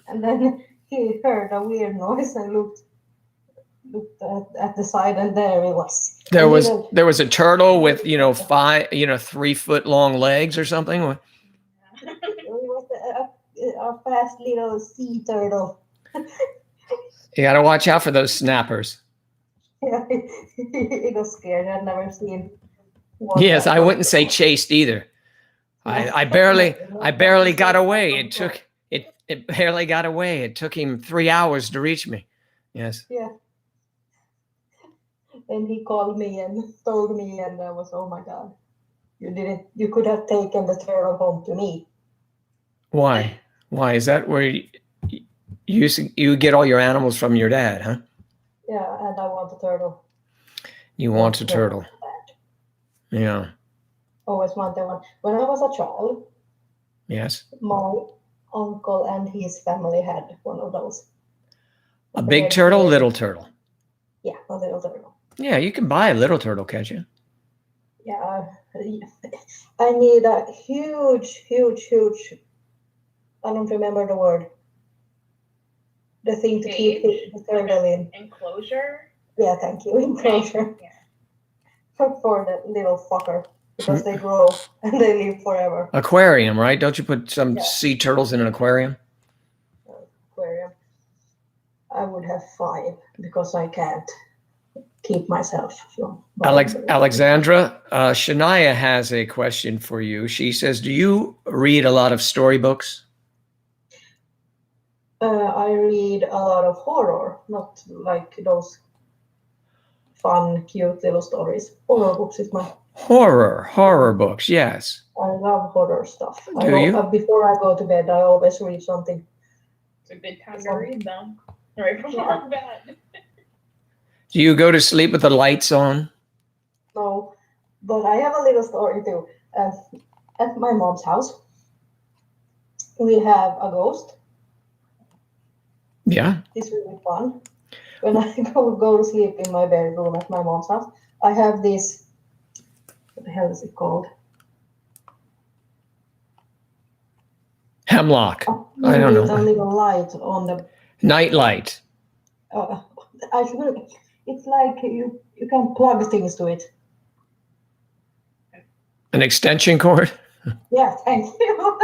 And then he heard a weird noise and looked at the side, and there it was. There was a turtle with 3 foot long legs or something. It was a fast little sea turtle. You got to watch out for those snappers. Yeah, he got scared. I'd never seen one. Yes, I wouldn't say chased either. I barely got away. It barely got away. It took him 3 hours to reach me. Yes. Yeah. And he called me and told me, and I was, oh my God, you could have taken the turtle home to me. Why? Why is that where you get all your animals from your dad, huh? Yeah, and I want a turtle. You want a turtle. Yeah. Always wanted one. When I was a child, yes, my uncle and his family had one of those. A big turtle, little turtle. Yeah, a little turtle. Yeah, you can buy a little turtle, can't you? Yeah, I need a huge, I don't remember the word. the thing to keep Cage? the turtle in. Enclosure? Yeah, thank you. Enclosure Yeah. for the little fucker because they grow and they live forever. Aquarium, right? Don't you put some Yeah. sea turtles in an aquarium? Aquarium. I would have 5 because I can't keep myself from. Alexandra, Shania has a question for you. She says, do you read a lot of storybooks? I read a lot of horror, not like those fun, cute little stories. Horror books is my. Horror books, yes. I love horror stuff. Do you? Before I go to bed, I always read something. It's a good time to read them. Right before bed. Do you go to sleep with the lights on? No, but I have a little story too. At my mom's house, we have a ghost. Yeah. It's really fun. When I go to sleep in my bedroom at my mom's house, I have this. What the hell is it called? Hemlock. I don't With a know. little light on the. Nightlight. It's like you can plug things to it. An extension cord? Yeah, thank you.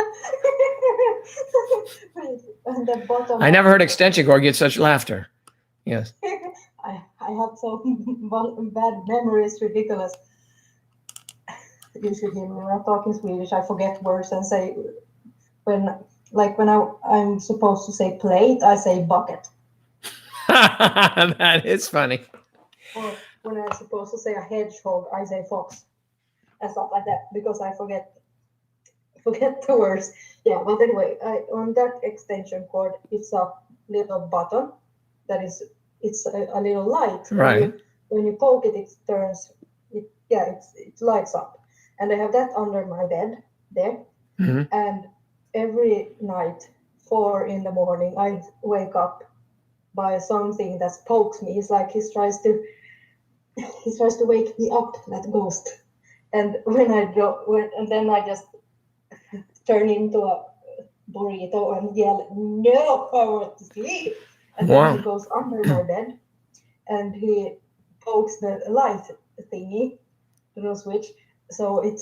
And the bottom. I never heard extension cord get such laughter. Yes. I have so bad memories, ridiculous. You should hear me when I'm talking Swedish. I forget words and say when I'm supposed to say plate, I say bucket. That is funny. Or when I'm supposed to say a hedgehog, I say fox and stuff like that because I forget the words. Yeah, but anyway, on that extension cord, it's a little button that is it's a little light. Right. When you poke it, it turns. It lights up, and I have that under my bed there. Mhm. And every night, 4 in the morning, I wake up by something that pokes me. It's like he tries to wake me up, that ghost. And then I just turn into a burrito and yell, "No, I want to sleep!" And then he goes under my bed and he pokes the light thingy, the little switch, so it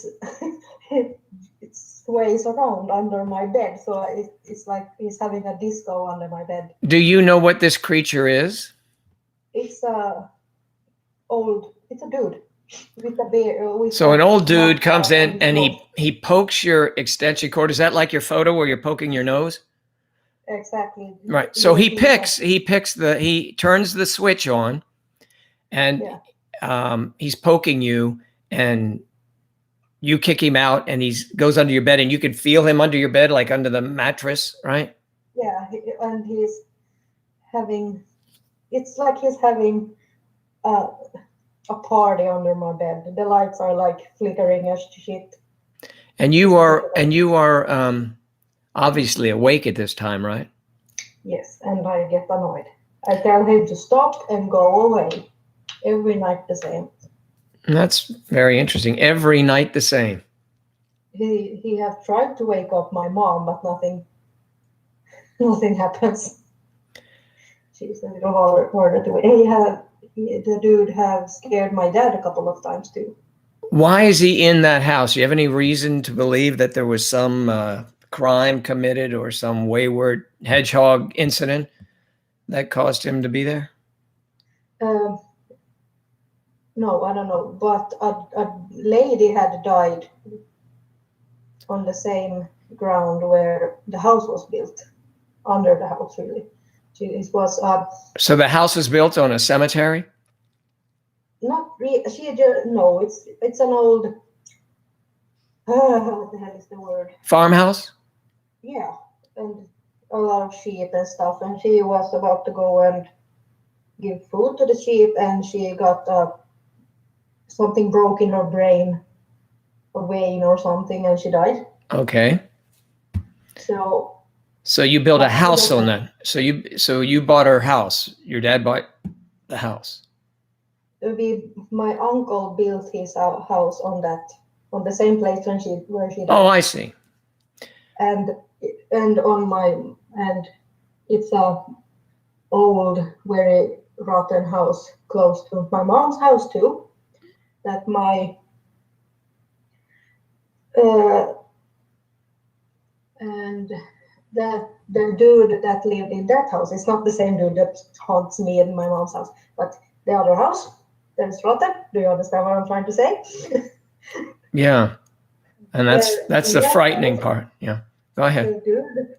sways around under my bed. So it's like he's having a disco under my bed. Do you know what this creature is? It's it's a dude with a beard. So an old dude comes in and he pokes your extension cord. Is that like your photo where you're poking your nose? Exactly. Right. So he turns the switch on, and he's poking you, and you kick him out, and he goes under your bed, and you can feel him under your bed, like under the mattress, right? Yeah, and he's having. It's like he's having a party under my bed. The lights are like flickering as shit. And you are obviously awake at this time, right? Yes, and I get annoyed. I tell him to stop and go away. Every night the same. That's very interesting. Every night the same. He has tried to wake up my mom, but nothing happens. She's a little harder to wake. The dude have scared my dad a couple of times too. Why is he in that house? Do you have any reason to believe that there was some crime committed or some wayward hedgehog incident that caused him to be there? No, I don't know. But a lady had died on the same ground where the house was built, under the house, really. It was. So the house was built on a cemetery? Not really. No. It's an old. What the hell is the word? Farmhouse? Yeah, and a lot of sheep and stuff. And she was about to go and give food to the sheep, and she got something broke in her brain, a vein or something, and she died. Okay. So you built a house on that. So you bought her house. Your dad bought the house. My uncle built his house on the same place where she died. Oh, I see. And it's old, very rotten house close to my mom's house too. That my and the dude that lived in that house is not the same dude that haunts me in my mom's house, but the other house that is rotten. Do you understand what I'm trying to say? Yeah. And that's the that frightening house, part. Yeah. Go ahead. the dude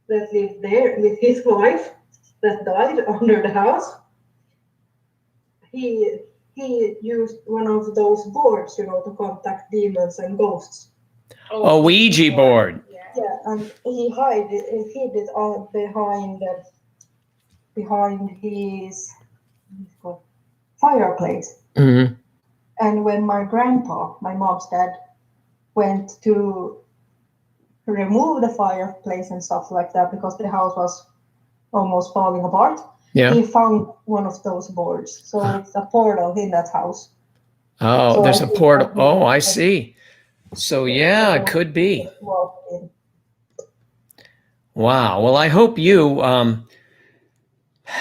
that lived there with his wife that died under the house, he used one of those boards, to contact demons and ghosts. A Ouija board. Yeah, and he hid it all behind his fireplace. Mm-hmm. And when my grandpa, my mom's dad, went to remove the fireplace and stuff like that because the house was almost falling apart, Yeah. he found one of those boards. So it's a portal in that house. Oh, So there's I a think portal. that Oh, I see. So yeah, it could be. walked in. Wow. Well, I hope you.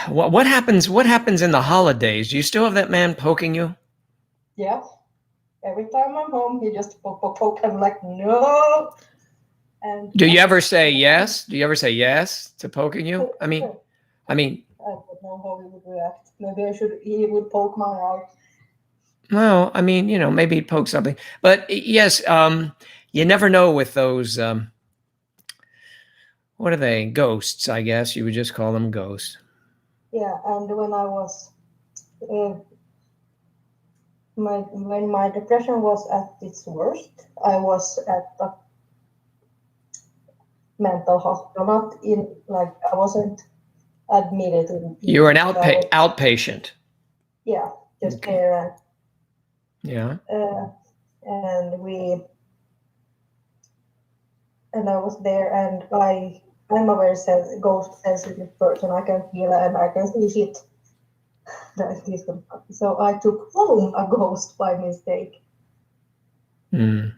What happens? What happens in the holidays? Do you still have that man poking you? Yeah. Every time I'm home, he just poke. I'm like, no. And Do you ever say yes? Do you ever say yes to poking you? I mean, I don't know how he would react. Maybe he would poke my eye. well, I mean, maybe he'd poke something. But yes, you never know with those. What are they? Ghosts, I guess you would just call them ghosts. Yeah, and when I was when my depression was at its worst, I was at a mental hospital. Not in I wasn't admitted in. You were an outpatient. Yeah, just Okay. there, Yeah. and I was there, and I'm a very ghost sensitive person. I can feel it and I can see shit. So I took home a ghost by mistake. Mm.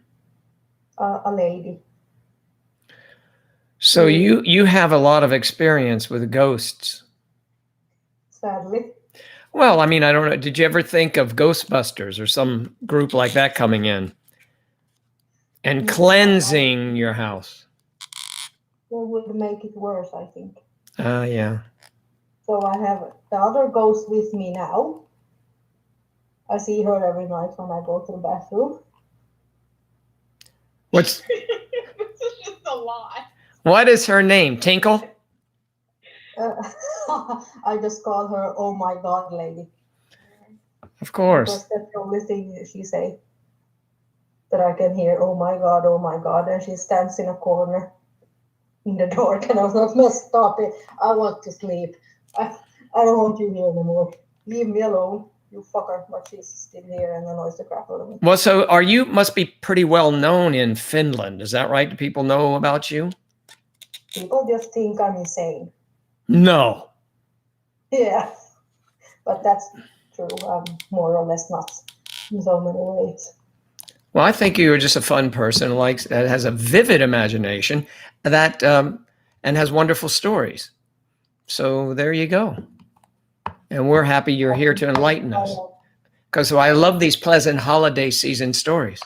A lady. So you have a lot of experience with ghosts. Sadly. Well, I mean, I don't know. Did you ever think of Ghostbusters or some group like that coming in and cleansing your house? That would make it worse, I think. Yeah. So I have the other ghost with me now. I see her every night when I go to the bathroom. What's This is just a lot. what is her name? Tinkle? I just call her "Oh my God, lady." Of course. Because that's the only thing she say that I can hear. Oh my God, and she stands in a corner in the dark, and I was like, "No, stop it! I want to sleep. I don't want you here anymore. Leave me alone, you fucker." But she's still here and annoys the crap out of me. Well, so must be pretty well known in Finland. Is that right? Do people know about you? People just think I'm insane. No. Yeah, but that's true. I'm more or less nuts in so many ways. Well, I think you're just a fun person that has a vivid imagination that and has wonderful stories. So there you go. And we're happy you're here to enlighten us. Because I love these pleasant holiday season stories.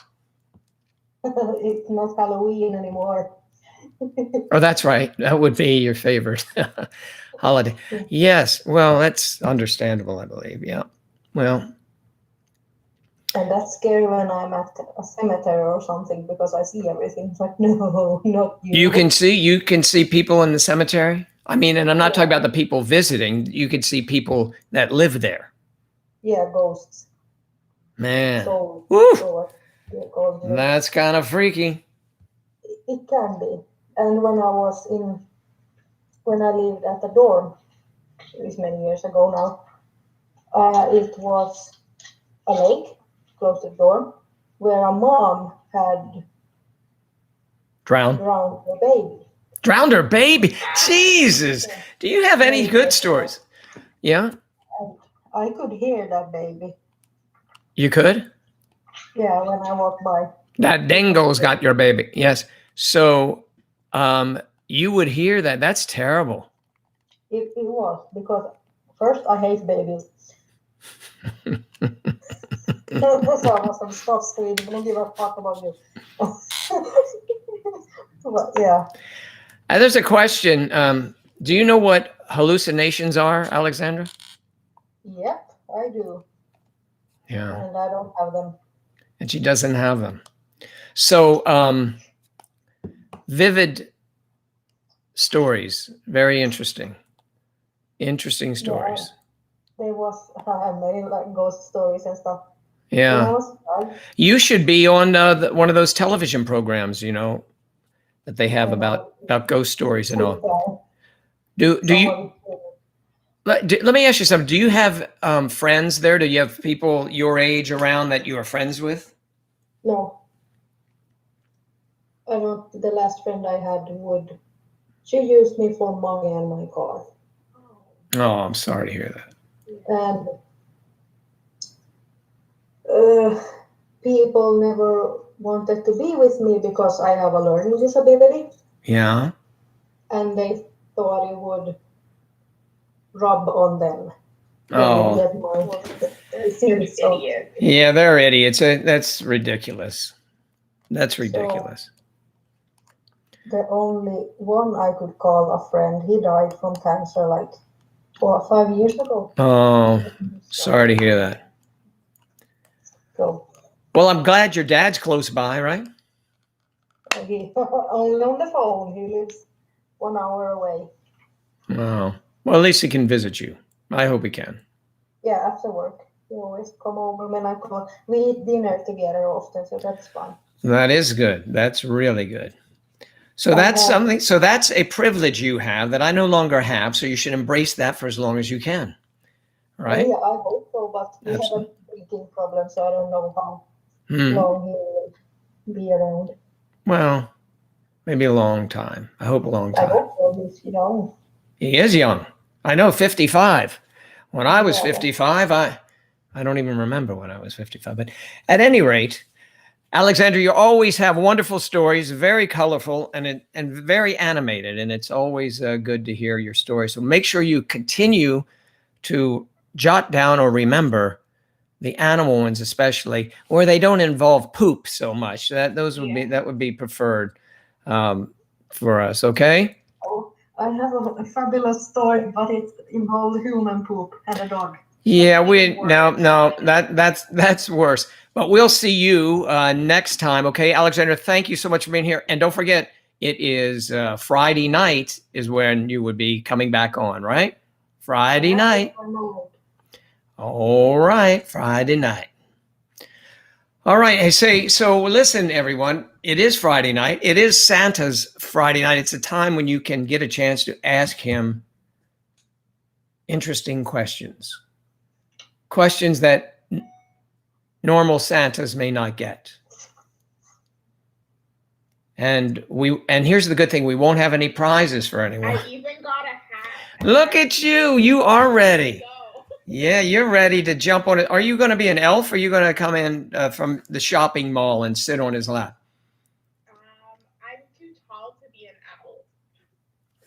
It's not Halloween anymore. Oh, that's right. That would be your favorite holiday. Yes. Well, that's understandable, I believe. Yeah. Well. And that's scary when I'm at a cemetery or something because I see everything. It's like, no, not you. You can see people in the cemetery. I mean, and I'm not talking about the people visiting. You could see people that live there. Yeah, ghosts. Man. So that's kind of freaky. It can be. And when I lived at the dorm, it was many years ago now, it was a lake close to the dorm where a mom had drowned her baby. Drowned her baby? Jesus. Do you have any good stories? Yeah? And I could hear that baby. You could? Yeah, when I walked by. That dingo's got your baby. Yes. So you would hear that. That's terrible. It was because first I hate babies. So I was like, stop screaming. I don't give a fuck about you. But yeah, There's a question. Do you know what hallucinations are, Alexandra? yep, I do, Yeah. and I don't have them. And she doesn't have them. So, vivid stories, very interesting. Interesting stories. There was many like ghost stories and stuff. When I Yeah. was young, You should be on one of those television programs, you know, that they have about ghost stories and all. Do you someone, let me ask you something? Do you have friends there? Do you have people your age around that you are friends with? no, I don't. The last friend I had would. She used me for money and my car, Oh, I'm sorry to hear that. and people never wanted to be with me because I have a learning disability, Yeah. and they thought it would rub on them. When Oh, they get more Well, they're stupid so- idiots. yeah, they're idiots. That's ridiculous. That's ridiculous. the only one I could call a friend, he died from cancer like 4 or 5 years ago. Oh, sorry to hear that. So Well, I'm glad your dad's close by, right? he only on the phone. He lives 1 hour away. Oh, well, at least he can visit you. I hope he can. Yeah, after work. He always come over when I call. We eat dinner together often, so that's fun. That is good. That's really good. So I that's have- something. So that's a privilege you have that I no longer have. So you should embrace that for as long as you can. Right? Yeah, I hope so, but we Absolutely. have a drinking problem, so I don't know how Hmm. long he will be around. Well, maybe a long time. I hope a long I time. hope so. He's young. He is young. I know, 55. When I was Yeah. 55, I don't even remember when I was 55. But at any rate, Alexandra, you always have wonderful stories, very colorful and very animated, and it's always good to hear your story. So make sure you continue to jot down or remember the animal ones, especially where they don't involve poop so much. That would be preferred for us. Okay. Oh, I have a fabulous story, but it involved human poop and a dog. Yeah, That's no, that's worse. But we'll see you next time. Okay, Alexandra, thank you so much for being here. And don't forget, it is Friday night is when you would be coming back on, right? Friday night. All right, Friday night. All right, I say, so listen, everyone, it is Friday night. It is Santa's Friday night. It's a time when you can get a chance to ask him interesting questions. Questions that normal Santas may not get. And here's the good thing, we won't have any prizes for anyone. I even got a hat. Look at you. You are ready. Go. Yeah, you're ready to jump on it. Are you going to be an elf or are you going to come in from the shopping mall and sit on his lap? I'm too tall to be an owl.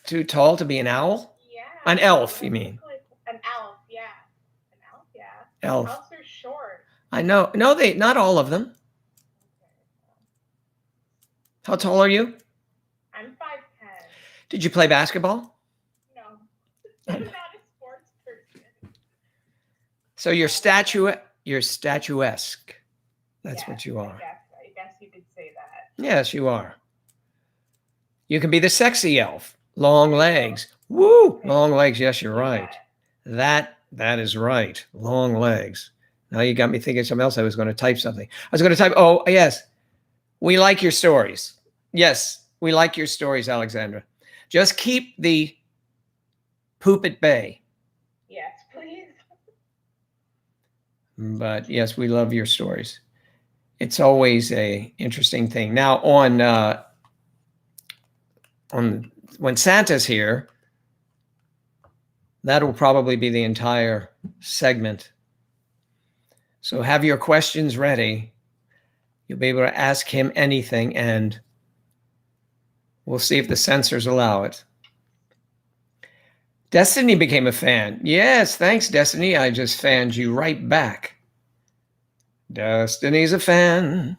Too tall to be an owl? Yeah. An elf, you I mean? think, like, an elf, yeah. An elf, yeah. Elf. Elves are short. I know. No, not all of them. How tall are you? I'm 5'10". Did you play basketball? No. I'm not a sports person. So you're statuesque. That's what you are. I guess you could say that. Yes, you are. You can be the sexy elf. Long legs. Woo! Long legs. Yes, you're right. That is right. Long legs. Now you got me thinking something else. I was going to type something. I was going to type, oh, yes. We like your stories. Yes, we like your stories, Alexandra. Just keep the poop at bay. Yes, please. But yes, we love your stories. It's always a interesting thing. Now on when Santa's here, that'll probably be the entire segment. So have your questions ready. You'll be able to ask him anything, and we'll see if the censors allow it. Destiny became a fan. Yes, thanks, Destiny. I just fanned you right back. Destiny's a fan.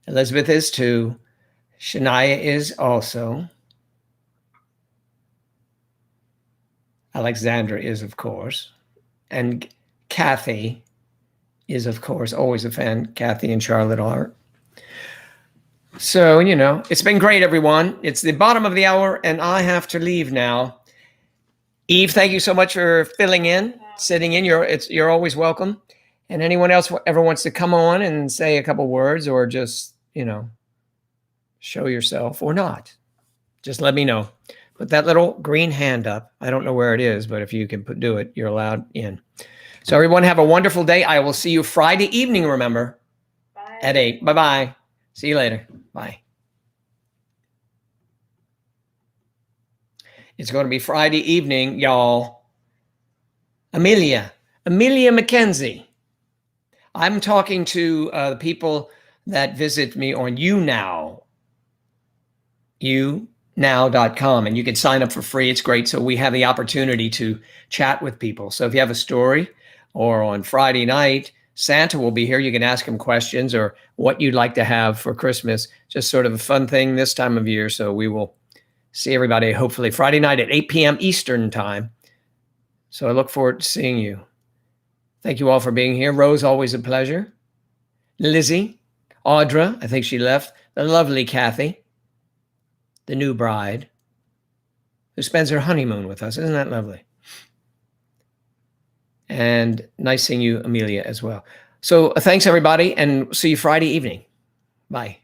Elizabeth is too. Shania is also. Alexandra is, of course. And Kathy is, of course, always a fan. Kathy and Charlotte are. So, it's been great, everyone. It's the bottom of the hour, and I have to leave now. Eve, thank you so much for filling in, sitting in. You're always welcome. And anyone else ever wants to come on and say a couple words or just, show yourself or not, just let me know. Put that little green hand up. I don't know where it is, but if you can do it, you're allowed in. So everyone have a wonderful day. I will see you Friday evening, remember, at 8. Bye-bye. See you later. Bye. It's going to be Friday evening, y'all. Amelia McKenzie. I'm talking to the people that visit me on YouNow.com, and you can sign up for free. It's great. So we have the opportunity to chat with people. So if you have a story, or on Friday night, Santa will be here. You can ask him questions or what you'd like to have for Christmas. Just sort of a fun thing this time of year. So we will see everybody hopefully Friday night at 8 p.m. Eastern time. So I look forward to seeing you. Thank you all for being here. Rose, always a pleasure. Lizzie, Audra, I think she left. The lovely Kathy, the new bride, who spends her honeymoon with us. Isn't that lovely? And nice seeing you, Amelia, as well. So thanks, everybody, and see you Friday evening. Bye.